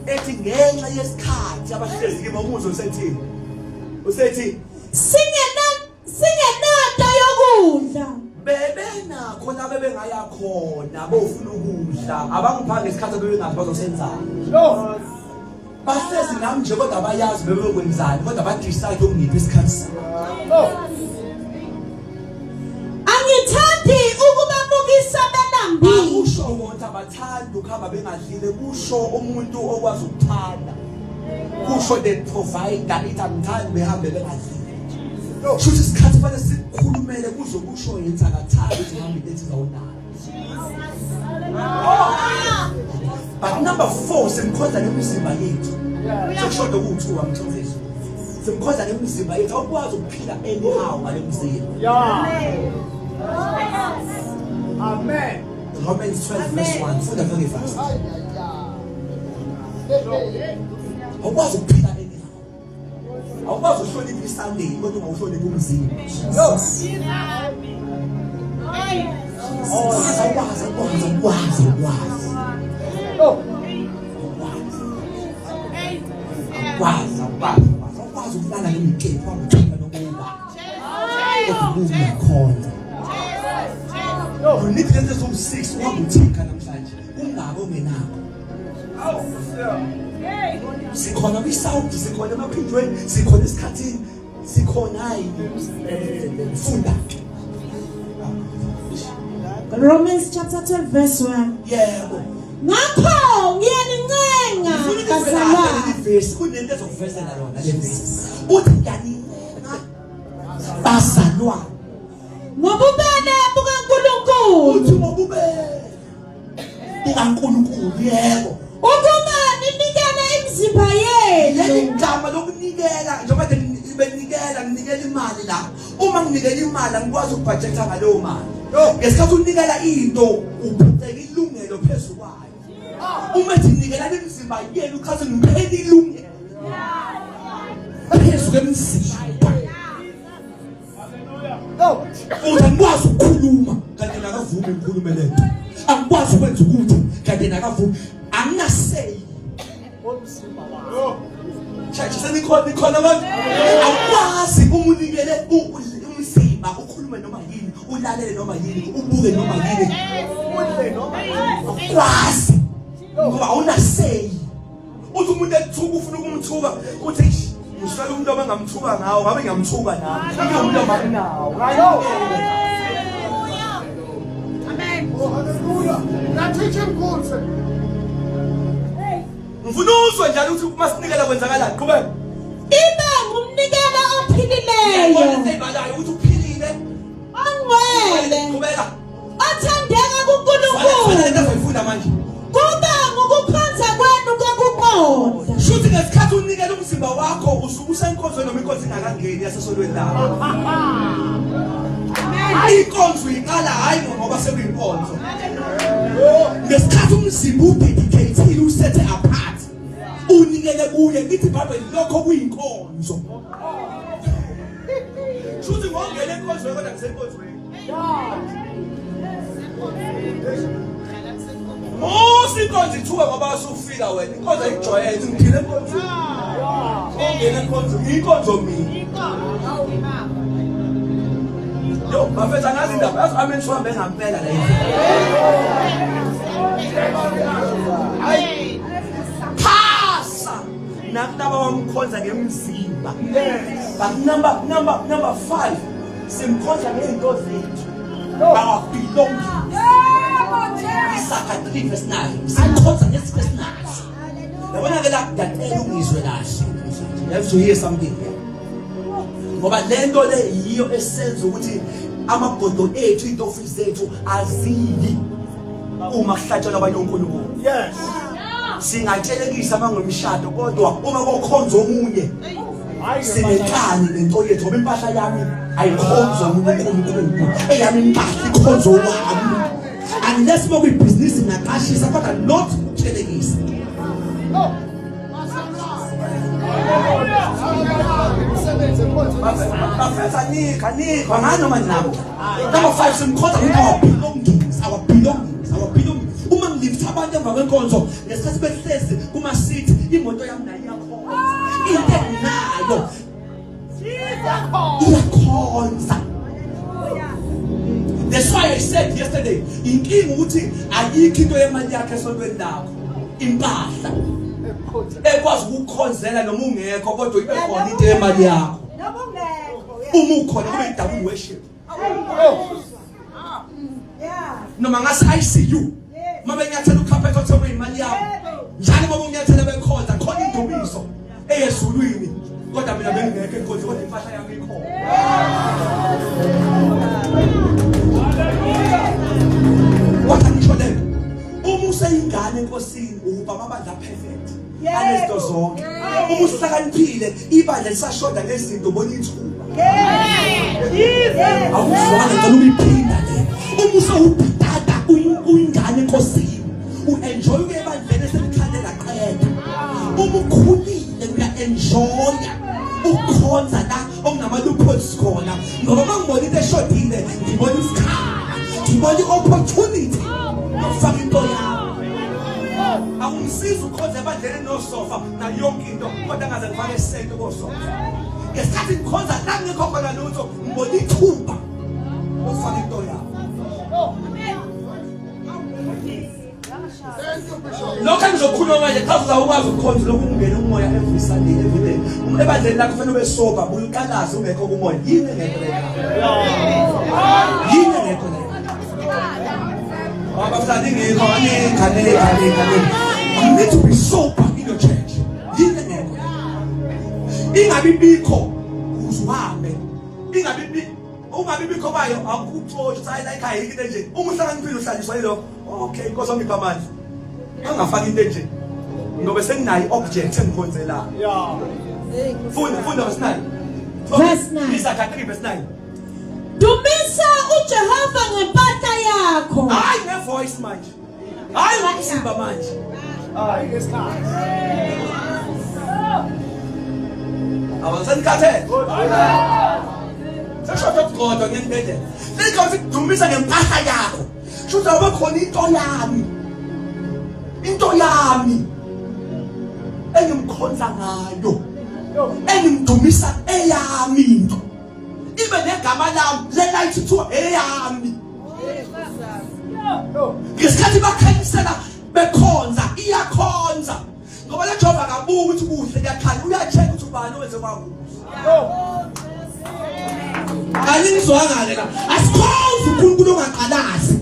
ethi ngenxa yesikhathi abahlezi kimi umuzwa usethi singenado yokudla bebe nakho la bebengaya khona bofuna ukudla abangiphanga isikhathi bebengazi bazosenzana bahlezi nami nje kodwa abayazi bebekwenzani kodwa badecide ukungipha isikhathi angithandi ukubabukisa benambile usho wonke abathanda ukuhamba bengadlile kusho umuntu okwazi ukuthanda kusho the provider ithi angithandi behambe bengadlile shuthi isikhathi fanele sikhulumele kuzokusho yenza akathanda ukuthi ngihambe into ezizawunala. But number 4 simkhonza nemizimba yethu sekushoda ku2 amthomfisi simkhonza nemizimba yethu awukwazi ukuphila anyhow ngale mzimba. Amen. Romans 12 verse 1 funda very fast. Awukwazi ukuphila anyhow awukwazi ukuhlonipha iSunday kodwa ungawuhloniphi umzimba. Awukwazi ukulala nemikepha ngithanda nokuba okubuya khona. Unikho lento som6 wangithika namhlanje ungabo ngenako. Sikhona kwiSouth sikhona emaphindweni sikhona esikhathini sikhona hayi funda. Romans chapter 12 verse 1. Yebo. Ngakho ngiyanincenga bazalwane. Verse kunento ezokuvesela yona le verse. Uthi ngiyanincenga bazalwane. Ngobubele bukaNkulunkulu. Uthi ngobubele bukaNkulunkulu yebo. Ukuba ninikele imizimba yenu. Igama lokunikela njengoba benikela nginikela imali la. Uma nginikela imali angikwazi ukubudgeta ngaleyo mali. Ngesikhathi unikela into ubheka ilungelo phezulu kwayo. Uma ethi ninikela imizimba yenu ukhaze ngiphela ilungelo. Phezulu kwemizimba. Angikwazi ukukhuluma kanti nakavumi ngikhulume lento. Angikwazi ukwenza ukuthi kanti nakavumi anginasey. Church senikhona manje. Awukwazi umunikele umzimba ukhulume noma yini, ulalele noma yini, ubuke noma yini. Awukwazi. Ngoba awunasey. Uthi umuntu ethuka ufuna ukumthuka uthi usala umuntu abangamthuka ngawo ngabe ngiyamthuka nami. Ngeke umuntu abanawo. Amen. Oh, hallelujah. Now teach him good, sir. Ngifuna uzwe njalo ukuthi uma sinikela kwenzakalani. Qhubeka. Ibe ngumnikelo ophilileyo. Wena sebalayo ukuthi uphilile. Ongcwele. Qhubeka. Othandeka kuNkulunkulu. Fanele ngizofunda manje. Kuba ngokukhonza kwenu kokuqonda. Shuthi ngesikhathi unikela umzimba wakho usuke usenkonzweni noma inkonzo ingakangeni yasesolweni lakho. Hayi inkonzo iqala hayi ngoba sekuyinkonzo. Ngesikhathi umzimba udedicate usethe apart. Unikele kuye lithi Bible lokho kuyinkonzo. Shuthi ngongena enkonzweni kodwa kusenkonzweni. Inkonzo ithuka ngoba usufika wena. Inkonzo ayijwayele ngiphile enkonzo. Ongena enkonzo inkonzo mina. Yo, bafetha ngazi indaba yazi amen sihambe ngempela la yini. Phasa nakutaba wamkhonza ngemizimba. But number 5 simkhonza ngezinto zethu. Our belongings. Isaka 3 verse 9. Simkhonza ngesikhathi naso. Yabona ke la ngiyacela ungizwe kahle. You have to hear something here. Ngoba lento le yiyo esenza ukuthi amagodo ethu intofu zethu azili uma kuhlatshelwa abanye uNkulunkulu. Yes. Singatshelekisa mangomshado kodwa uma kokhonza omunye sinekani lento yethu ngoba impahla yami ayikhonzwa uNkulunkulu. Eyami impahla ikhonzwa wami. Unless we business ngaqashisa kodwa not ukutshelekisa. Bafetha nika ngani manje nabo. Number 5 simkhonza ukuthi our belongings. Uma ngilifta abantu emva kwenkonzo ngesikhathi behlezi kuma seat imoto yami nayo iyakhonza. Into nayo iyakhonza. That's why I said yesterday, inkinga ukuthi ayikho into yemali yakhe esontweni lakho. Impahla. Ekwazi ukukhonzela noma ungekho kodwa ibe khona into yemali yakho. Uma ukhona kube double worship. Noma ngase ICU. Mama ngiyathela ukhaphetho othome imali yakho. Njalo mama ngiyathela bekhonza khona indumiso eyezulwini. Kodwa mina bengekho enkonzo kodwa impahla yami ikhona. Wathi ngisho lento. Uma useyingane enkosini uba amabandla perfect. Anezinto zonke. Uma usihlakaniphile ibandla lisashoda lezinto bona ithuba. Awuzwana ngalo uyiphinda le. Uma usewubhidada uyingane enkosini. Uenjoy ebandleni eselikhandela qeda. Uma ukhulile uya-enjoya ukhonza la okunama-loopholes khona ngoba mangibona into eshodile ngibona isikhala ngibona i-opportunity yokufaka into yakho. Akungisiza ukhonza ebandleni nosofa nayo yonke into kodwa ngaze ngifake esento kosofa. Ngesikhathi ngikhonza la ngekho khona lutho ngibona ithuba lokufaka into yakho. Lokho engizokhuluma manje cha uzawukwazi ukukhonza lokungena umoya every Sunday every day. Ebandleni lakho kufanele ube sober, uyiqalaze ungekho kumoya. Yini ngekho la? Yini ngekho la? Abafana ngekho ngane. You need to be sober in your church. Yini ngekho la? Ingabi bikho uzuhambe. Ungabi bikho bayo akuxoxa sayila ekhaya into nje. Uma uhlakaniphile uhlaliswa yilo. Okay, because ongipha amandla. Angafaki into nje. Ngoba senginayo object engikhonzela. Funda verse 9. Verse 9. Isaka 3 verse 9. Dumisa uJehova ngempahla yakho. Hayi ngevoice manje. Hayi ngokusimba manje. Hayi ngesikhathi. Awasenkathe. Seshoda kodwa ngentende. Likathi dumisa ngempahla yakho. Shoda ube khona into yami engimkhonza ngayo engimdumisa eyami into ibe negama lami le-light to eyami ngesikhathi bakhanyisela bekhonza iyakhonza ngoba le Jehova akabuki ukuthi kuhle kuyakhanya uya-check ukuthi ubani owenze kwakuhle. Angizwanga la asikhonza uNkulunkulu ongaqalazi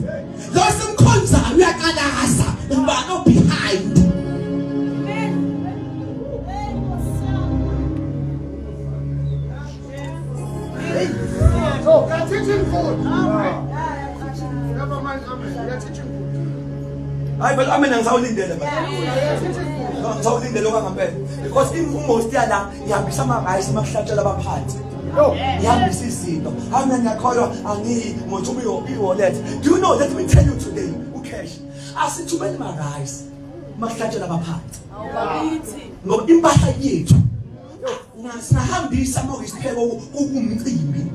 lo simkhonzayo uyaqalaza ubani o behind. So, you're teaching good. Never mind, amen. You're teaching good. Hayi but amen angizawulindele manje. You're teaching good. Ngizawulindele okangempela because most yala ihambisa amagayisi makuhlatshela abaphansi. Ihambisa izinto. Mina ngiyakholwa angiyimothuma i-wallet. Do you know, let me tell you today, ucash. Asithumele amagayisi makuhlatshela abaphansi. Ngoba impahla yethu ngasihambisa mawisipheko ukumcimbi.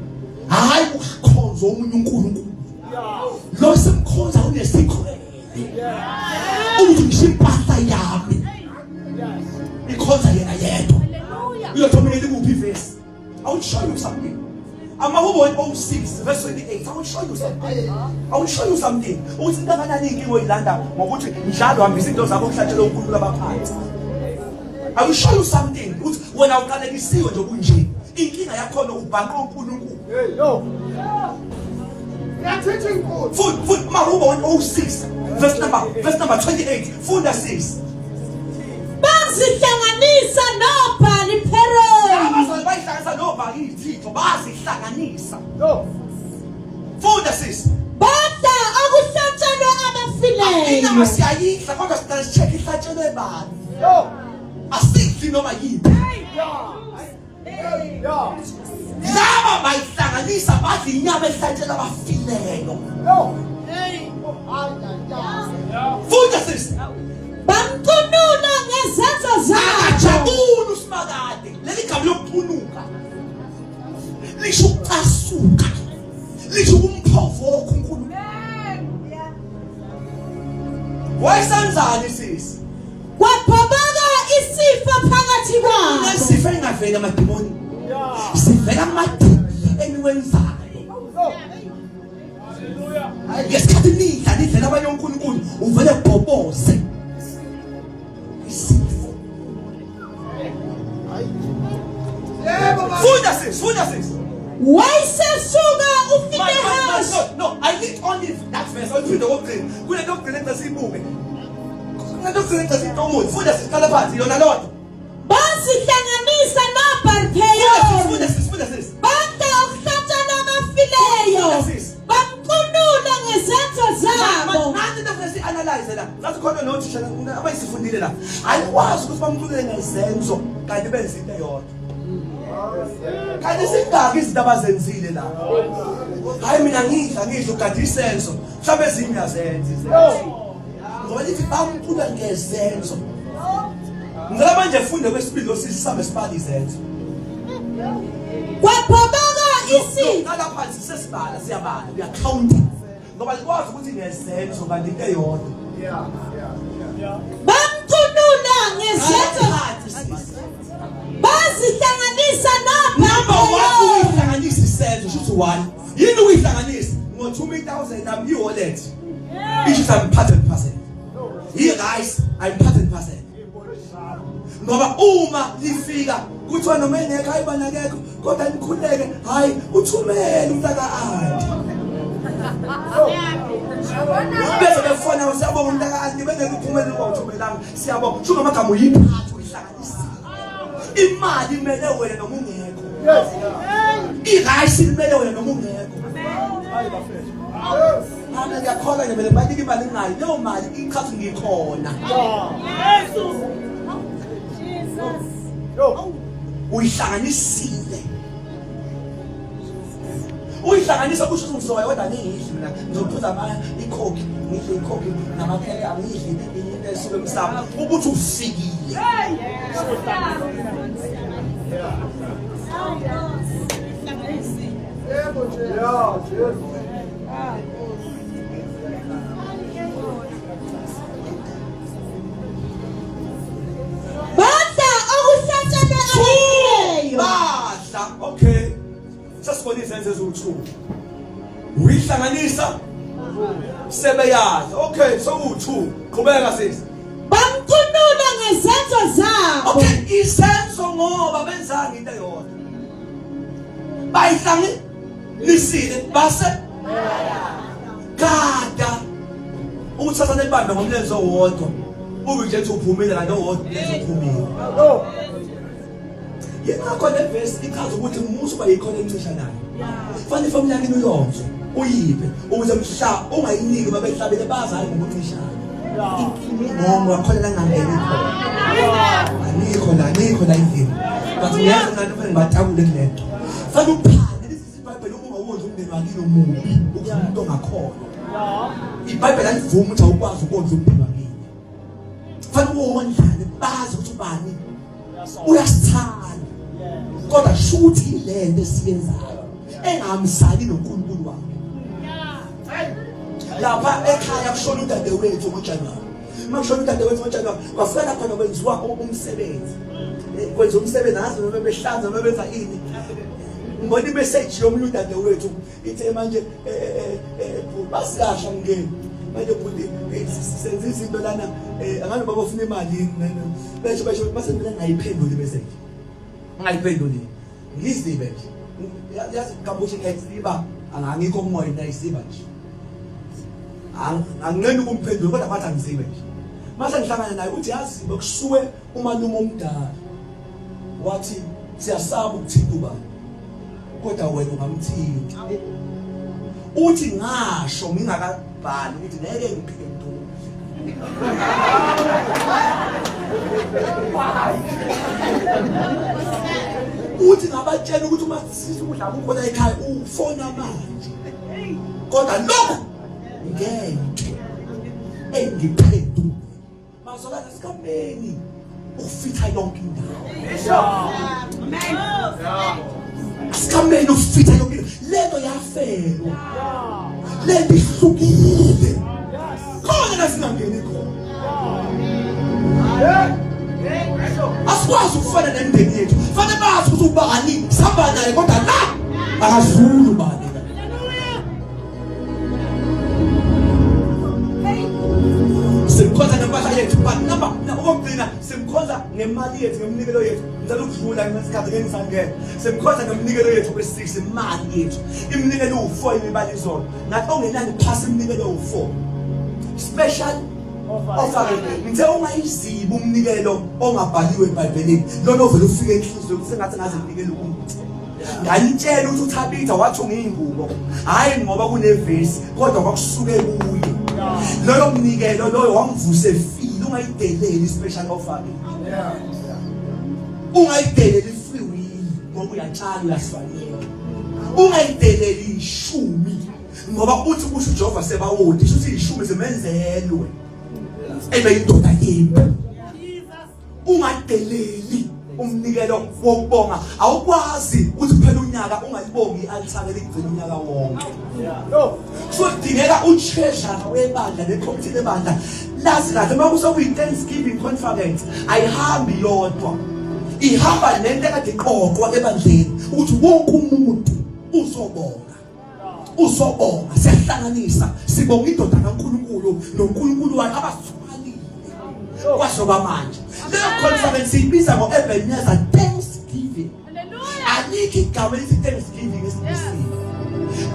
Hayi ukukhonza omunye uNkulunkulu. Lo simkhonza unesikho. Uthi ngishiphatha yami. Ikhonza yena yedwa. Uyothomela kuphi verse? I will show you something. Amahubo 06 verse 28. I will show you something. Uthi ndakanani inkingo oyilanda ngokuthi njalo hambisa into zakho kuhlatshela uNkulunkulu abaphansi. I will show you something. Uthi wena uqalekisiwe nje kunje. Inkinga yakho ubhanqa uNkulunkulu. Hey, yo. You're teaching good. Food Mahubo 06 verse number 28. Funda 6. Bazihlanganisa noBhali Pharaoh. Abazali bayihlanganisa noBhali izitho bazihlanganisa. No. Funda 6. Bada akuhlatshelwe abafileyo. Inyama siyayidla kodwa sicheck ihlatshelwe bani. No. Asidli noma yiphi. Yeah. Laba bayihlanganisa badla inyama ehlatshelwe abafileyo. No. Funda 6. Bamqunula ngezenzo zabo. Akajabula uSimakade. Leli gama lokuqunuka lisho ukucasuka. Lisho umphofoka uNkulunkulu. Wayesanzani sisi? Kwaphamaka isifo phakathi kwabo. Nesifo engavela amadimoni. Sivela amadimoni eniwenzayo. ngesikhathi nidla abanye onkulunkulu uvele ubhoboze isifo. Funda sis. Wayesesuka uFinehasi. No, I need only that verse. I'll read the whole thing. Kule doctrine entasibuke. Kule doctrine entasibuke. Funda sis kala phansi yona lodwa. Basihlanganisa noBaripheyo. Funda sis. Bada ukuhlatshana amafileyo. Bamqunula ngezenzo zabo. Manje nafuna analyze la. Ngathi khona nothisha abayisifundile la. Ayikwazi ukuthi bamqunule ngezenzo kanti benze into eyodwa. Kanti singaki izinto abazenzile la. Hayi mina ngisho kanti isenzo mhlawumbe ezinye azenzi izenzo. Ngoba lithi bamqunula ngezenzo. Ngicela manje funde kwesibili osisisabe sibali izenzo. Kwaphoboka isifo. Kala phansi sesibala siyabala we are counting. Ngoba likwazi ukuthi ngezenzo kanti into eyodwa. Bamqunula ngezenzo. Bazihlanganisa noBaripheyo. Uyihlanganisa isenzo shuthi 1. Yini uyihlanganisa? Ngo-2,000 I'm your wallet. Isho I'm part and parcel. Here guys, I'm part and parcel. Ngoba uma lifika kuthiwa noma engekho ayibanakekho kodwa nikhuleke hayi uthumele umntaka anti. Bese befona usiyabonga umntaka anti bengeke uphumele ukuthumelanga siyabonga shuka amagama uyiphatha uyihlanganisa. Imali imele wena noma ungekho. Irayisi imele wena noma ungekho. Hayi bafethu. Mina ngiyakholwa ngemele bayike imali ngayo leyo mali ichaza ngikhona. Jesus. Uyihlanganisile. Uyihlanganisa kusho ukuthi ngizoya kodwa ngiyidli mina ngizophuza ikhokhi ngidle ikhokhi namakhele angidli into esuke emsamo ukuthi ufikile. Bada okay. Sasibona izenzo eziwu2. Uyihlanganisa sebeyazi. Okay, so u2. Qhubeka sisi. Bamqunula ngezenzo zabo. Okay, isenzo ngoba benzanga into eyodwa. Bayihlanganisile base kada ukuthatha nebambe ngomlenze owodwa. Ube nje uthi uphumile kanti owodwa lenze uphumile. Yekho le verse ichaza ukuthi umuso bayikhona emcishanayo. Fanele ifamily yakhe uyonze uyipe ukuze mhla ungayiniki babehlabele bazali ngokucishana. Ngoba wakholela ngangeni khona. Anikho la endlini. Bathi uyazi ngani fanele batakule kulento. Fanele uphane lesi iBhayibheli uma ungawondla umndeni wakini omubi ukuthi umuntu ongakhona. iBhayibheli alivuma ukuthi awukwazi ukondla umndeni wakini. Fanele uwondlane bazi ukuthi ubani uyasithanda. Kodwa shuthi ilento esiyenzayo engamsali noNkulunkulu wakhe. Lapha ekhaya kushona udadewethu ngoJanuwari. Makushona udadewethu ngoJanuwari kwafika lapha nokwenziwa umsebenzi. Kwenza umsebenzi ngazi noma behlanza noma benza ini. Ngibona imessage yomunye udadewethu ithe manje basiyasha ngene. Manje futhi senze izinto lana angani baba ufuna imali basho base mina ngayiphendula imessage. Ngayiphenduli ngizibe nje yazi kabushi ngesiba angangikho umoya nayisiba nje angingeni ukumphendula kodwa bathi angisibe nje mase ngihlangana naye uthi yazi bekusuke umalume omdala wathi siyasaba ukuthinta ubani kodwa wena ungamthinta uthi ngasho ngingakabhali ukuthi ngeke ngiphendule uthi ngabatshela ukuthi uma sisi ukudla kukhona ekhaya ufona manje kodwa lokho ngeke engiphendule mazolana sikambeni ufitha yonke indawo sikambeni ufitha yonke lento yafelwa lento ihlukile khona la singangeni khona asikwazi ukufana nemndeni yethu fanele bazi ukuthi ubani sihamba naye kodwa la akazulu bani impahla yethu but number okugcina simkhonza ngemali yethu ngemnikelo yethu ngicela ukudlula ngesikhathi ngengisangena simkhonza ngemnikelo yethu bese imali yethu imnikelo u4 imibali izolo ngathi ongenani phasi imnikelo u4 special offer ngithe ungayiziba umnikelo ongabhaliwe eBhayibhelini lona ovela ufike enhliziyo kusengathi ngaze imnikelo ukuthi ngalitshela ukuthi uThabitha wathi ungiyingubo hayi ngoba kunevesi kodwa kwakusuke kuye loyo mnikelo loyo wamvusa efile ungayideleli special offer ungayideleli free will ngoba uyatshala uyasifanele ungayideleli ishumi ngoba uthi kusho uJehova sebawodi ukuthi ishumi semenzelwe ebe indoda yimpi ungadeleli umnikelo wokubonga awukwazi ukuthi kuphela unyaka ungalibongi i-altar eligcina unyaka wonke kudingeka utreasure webandla necommittee lebandla lazi kahle uma kusokuyi-Thanksgiving conference ayihambi yodwa ihamba nento ekade iqoqwa ebandleni ukuthi wonke umuntu uzobonga siyahlanganisa sibonga indoda kaNkulunkulu noNkulunkulu wakhe abasukalile kwasoba manje leyo conference ibiza ngo-Ebenezer Thanksgiving alikho igama elithi Thanksgiving esiNgisini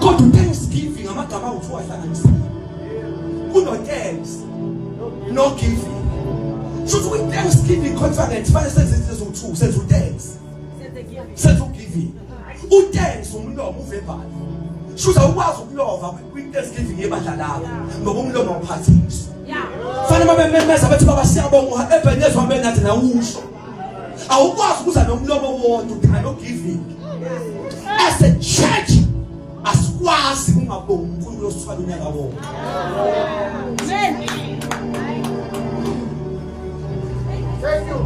kodwa Thanksgiving amagama awuthi wahlanganisiwe kuno-thanks no giving shothi kwi-Thanksgiving conference fanele senze eziwu-2 senze u-thanks senze u-giving u-thanks umlomo uvebhali shothi awukwazi ukulova kwi-Thanksgiving yebandla lakho ngoba umlomo awuphathiswa fanele babememeza bathi baba siyabonga eBhayibhelini wambe nathi nawusho awukwazi ukuza nomlomo wodwa uthanda giving as a church asikwazi ungabonga uNkulunkulu osithwala unyaka wonke amen. Thank you.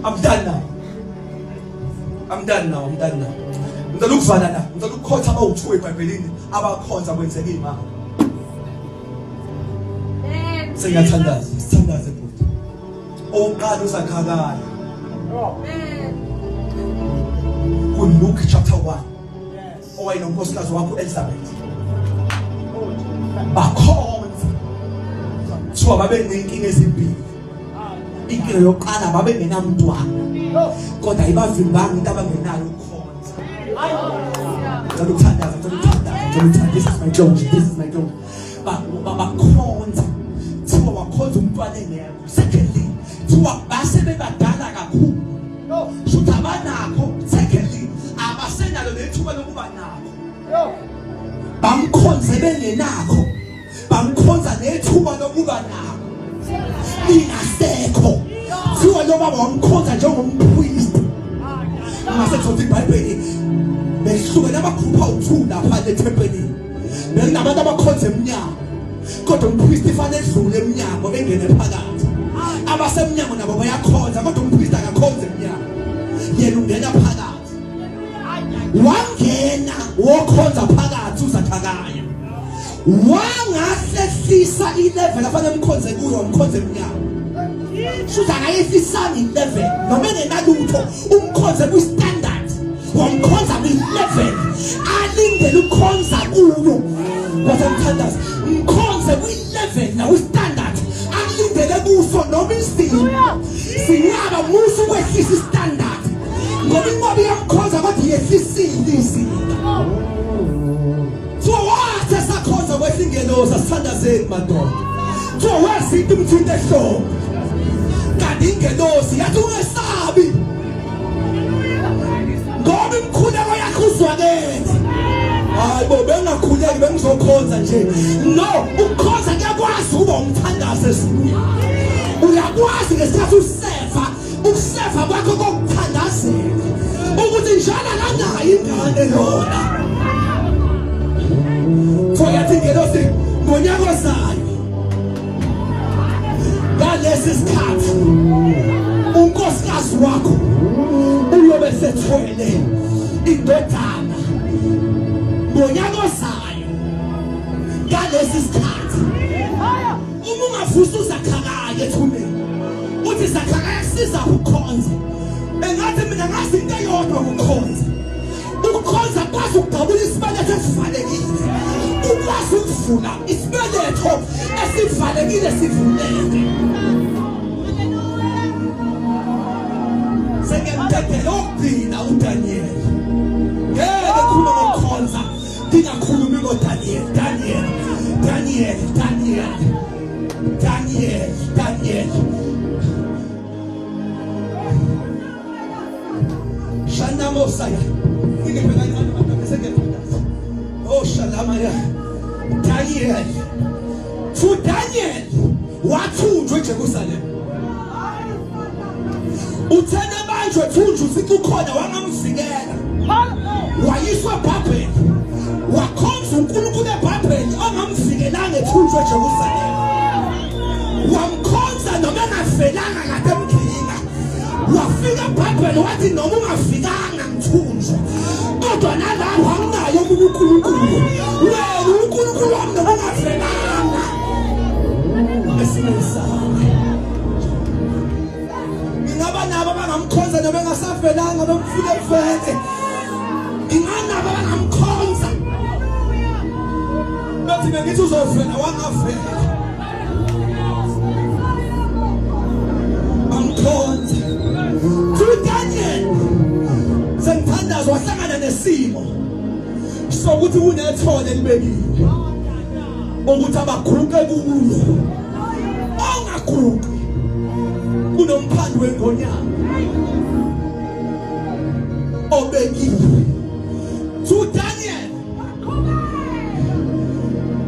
I'm done now. Ngicela ukuvana la ngicela ukukhotha abawu2 eBhayibhelini abakhonza kwenzeke imali singathandaza sithandaze futhi oqala usakhakala kuLuke chapter 1 owayenomkhosikazi wakho Elizabeth bakhonza so babenenkinga ezimbili inkinga yokuqala babengenamntwana kodwa ayibavimbanga into abangenayo ukukhonza ngicela ukuthandaza this is my job bakhonza thiwa wakhonza umntwana engekho secondly thiwa base bebadala kakhulu shothi abanakho secondly abasenalo nethuba lokuba nakho bamkhonze bengenakho bamkhonza nethuba lokuba nakho ingasekho thiwa lo baba wamkhonza njengompriest masethothi iBhayibheli behlukene abakhupha u2 lapha eThempelini bekunabantu abakhonza emnyango kodwa umpriest ifanele edlule emnyango engene phakathi abasemnyango nabo bayakhonza kodwa umpriest akakhonze emnyango yena ungena phakathi wangena wokhonza phakathi uZakhariya wangahlehlisa ilevel afanele umkhonze kuyo umkhonze emnyango shothi akayehlisanga ilevel noma engenalutho umkhonze kwi-standard wamkhonza kwi-level alindele ukukhonza kuyo wasemthandaza mkhonze kwi-level nakwi-standard alindele kuso noma isimo singaba musu ukwehlisa i-standard ngoba inqobi yamkhonza kodwa yehlisile izinto so wathi esakhonza kwehla ingelosi asithandazeni madoda so wazinto umthinta ehloko kanti ingelosi yathi ungesabi ngoba imkhuleko yakho uzwakele hayi bo bengakhuleki bengizokhonza nje no ukukhonza kuyakwazi ukuba umthandazo esini uyakwazi ngesikhathi usefa kwakho kokuthandazela ukuthi njalo lanayo ingane lona yathi ingelosi ngonyaka ozayo ngalesi sikhathi unkosikazi wakho uyobe sethwele indodana ngonyaka ozayo ngalesi sikhathi uma ungavusa uZakhariya ethuneni uthi Zakhariya siza ukukhonza engathi mina ngazi into eyodwa ukukhonza kwazi ukudabula isibeletho esivalekile ukwazi ukuvula isibeletho esivalekile sivuleke. Sengempedela okugcina uDaniel. Ngeke khuluma ngokukhonza, ngingakhulumi ngoDaniel. Daniel. Shana Mosaya. Oh, Shalamaya. Daniel. To Daniel, wathunjwe eJerusalem. Uthena manje thunjwe usithi ukhona wangamvikela. Wayiswa eBhabheli. Wakhonza uNkulunkulu eBhabheli ongamvikelanga ethunjwe eJerusalem. Wamkhonza noma engavelanga kade emgcina. Wafika eBhabheli wathi noma ungafikanga ngithunjwe. Kodwa nalapho anginayo uNkulunkulu. Wena uNkulunkulu wami noma ungavelanga. Esimesana. Ingaba nabo abangamkhonza noma engasavelanga bemfile vele. Ingana nabo abangamkhonza. Bathi bengithi uzovela wangavela. Amkhonza. Daniel sengithandaza wahlangana nesimo sokuthi unethole libekile ukuthi abaguquke kulo ongaguquki kunomphandi wengonyama obekile. To Daniel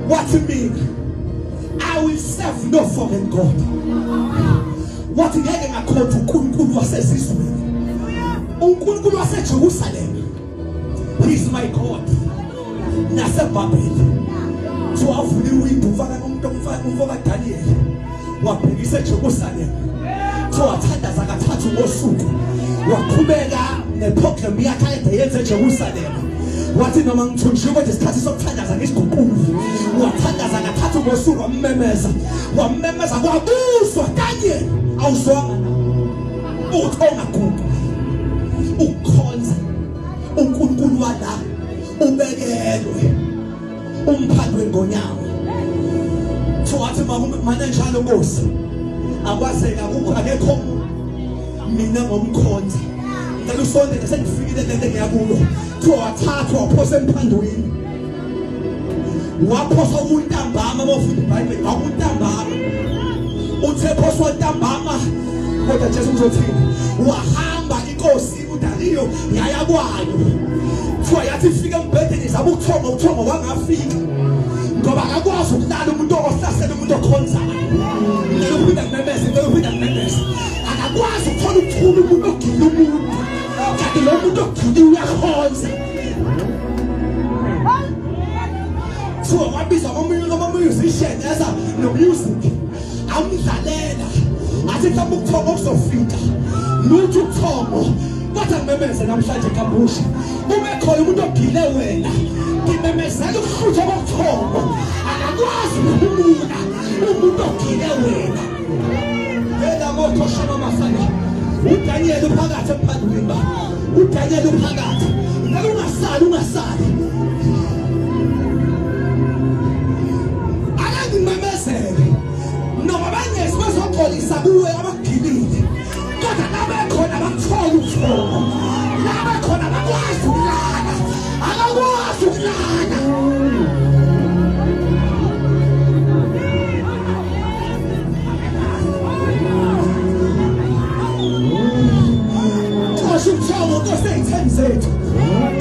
wathi mina I will serve no foreign god. Wathi ngeke ngakhonza uNkulunkulu wasezizweni, uNkulunkulu waseJerusalem. He is my God. NaseBhabheli so wavula iwindi ufaka umuntu umfoka Daniel wabhekisa eJerusalem. So wathandaza kathathu ngosuku, waqhubeka neprogram yakhe ayede yenze eJerusalem. Wathi noma ngithunjiwe kodwa isikhathi sokuthandaza ngisiguqulu. Wathandaza kathathu ngosuku, wamemeza kwabuzwa Daniel awuzwanga na uthonga kuba ukhonza uNkulunkulu wala ubekelwe umphandi wengonyama. So wathi mana njalo Nkosi akwazeka akekho mina ngomkhonza ngicela usondele sengifikile lento engiyakulo. Kuthiwa wathathwa waphosa emphandweni, waphosa umuntu ntambama. Mawufunda iBhayibheli umuntu ntambama uthe phoswa ntambama, kodwa Jesu uzothini wahamba inkosi uDariyo yaya kwayo. Kuthiwa yathi ifika embhedeni zaba ukuthonga wangafika ngoba akakwazi ukulala umuntu ohlasela umuntu okhonzayo. Ngiyophinda ngimemeze akakwazi ukuthola ukuthula umuntu ogila umuntu, kanti lo muntu ogila uyakhonza. So wabiza ama-musician eza no-music amdlalela athi mhlawumbe ukuthonga okuzofika lutho ukuthongo. Kodwa ngimemeze namhlanje Kambusha, ube khona umuntu ogile wena, ngimemezela ukuhlutha kokuthongo akakwazi ukumuna umuntu ogile wena. Yena moto shama masaya uDaniel uphakathi emphadweni, uDaniel uphakathi ngeke ungasali akangimemezele noma bangezi bazoxolisa kuwe abagilile. Kodwa nabekhona bakuthola uthongo, nabekhona bakwazi ukulala, akakwazi ukulala. Kasho uthongo Nkosi ey'theni zethu,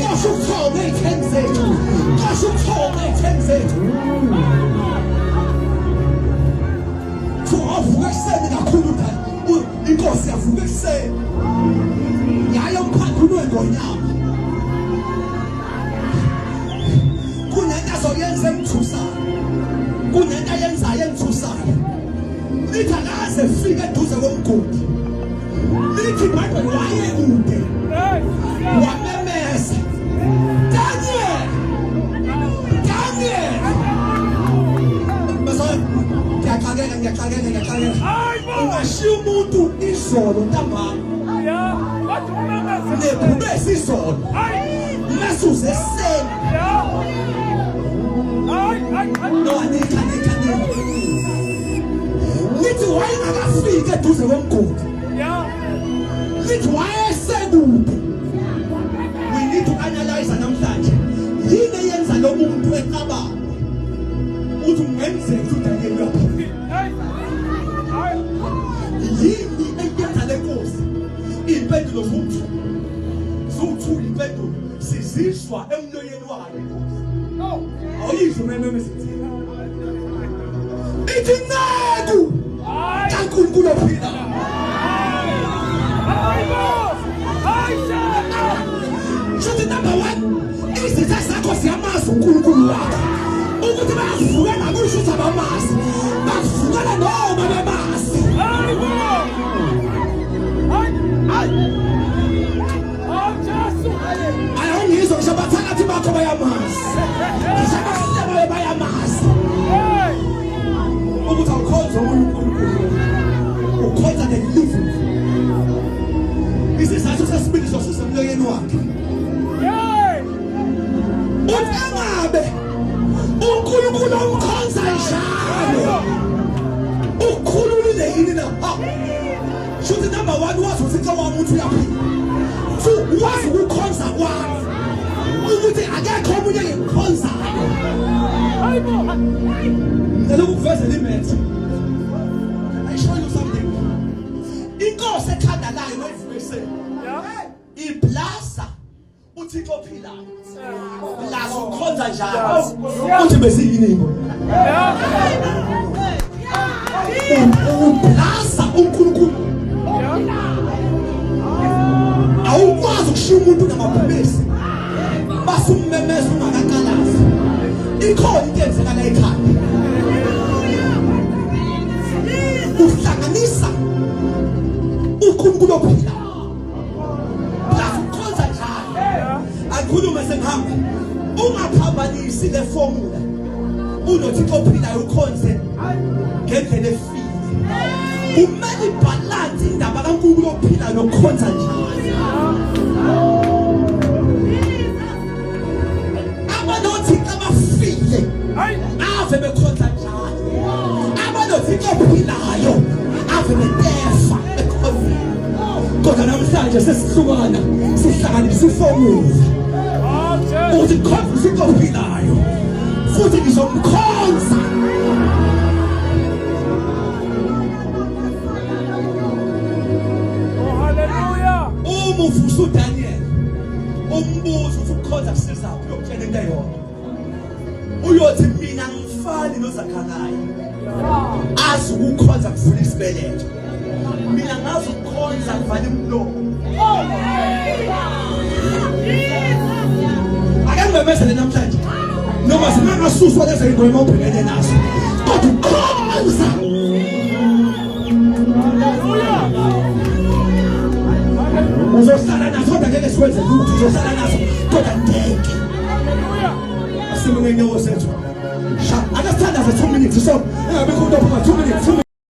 kasho uthongo ey'theni zethu, kasho uthongo ey'theni zethu. Wavuka ekuseni kakhulu inkosi yavuka ekuseni yaya umphandi wengonyama. Kunento azoyenza engithusayo, kunento ayenzayo engithusayo. Lithi akaze fika eduze komgodi, lithi iBhayibheli waye kude wamemeza Daniel. Ngiyaqhakeka ungashiya umuntu izolo ntambama nephumeza izolo mesuze eseni No, anika. Lithi wayengakafika eduze komgodi. Lithi wayesekude. We need to analyze namhlanje. Yini eyenza lo muntu eqabanga? Uthi ungenzeka ukuthi uDaniel uyaphila. Yini eyenza le nkosi? Impendulo zuthu impendulo sizizwa emloyeni wayo inkosi. Awuyizwa meme sithi. Ithi nceku kaNkulunkulu ophila. Shothi number 1, izitha zakho siyamazi uNkulunkulu wakho. Ukuthi bayavukela kusho ukuthi abamazi. Bavukela noma bemazi. Ayongizwa ngisho bathakathi bakho bayamazi. Ngisho abahlebo bayamazi. Ukuthi awukhonza uNkulunkulu. Ukhonza the living. Isizathu sesibili sosemloyeni wakhe. Utangabe uNkulunkulu omkhonza njalo. Ukhululile yini na? Shothi number 1 wazi ukuthi xa wamuntu uyaphila. 2 wazi ukukhonza kwakhe. Ukuthi akekho omunye engikhonzayo. Ngicela ukukuvezela imethe. I show you something. Inkosi ekhanda layo mayivukisela. Iblasa uThixo ophilayo. Blasa ukhonza njalo. Uthi besiyini ngo? Ublasa uNkulunkulu. Awukwazi ukushiya umuntu ngamabhubesi. Basummemeza ungakakalazi. Ikhona into eyenzeka la ekhaya. Uhlanganisa uNkulunkulu ophilayo. Blasa ukhonza njalo. Akhulume sengihamba. Ungaphambanisi le formula. UnoThixo ophilayo ukhonze ngendlela efile. Kumele ibalance indaba kaNkulunkulu ophilayo nokukhonza njalo. Abanothixo abafile ave bekhonza njalo. Abanothixo ophilayo ave betefa ekhonza. Kodwa namhlanje sesihlukana sihlanganisa iformula. Uthi khonza uThixo ophilayo futhi ngizomkhonza. Umuvusa uDaniel umbuzo uthi ukukhonza kusizaphi uyokutshela into eyodwa. Uyothi mina ngifani noZakhariya. Azi ukukhonza kuvula isibeletho. Mina ngazi ukukhonza kuvala umlomo. Ake ngimemezele namhlanje. Noma singasuswa lezi ngoma ubhekene nazo. Kodwa ukhonza. Uzohlala nazo kodwa ngeke sikwenze lutho. Uzohlala nazo kodwa ngeke. Asimene nyawo sethu. Sha, akasithandaze 2 minutes so engabe khona 2 minutes.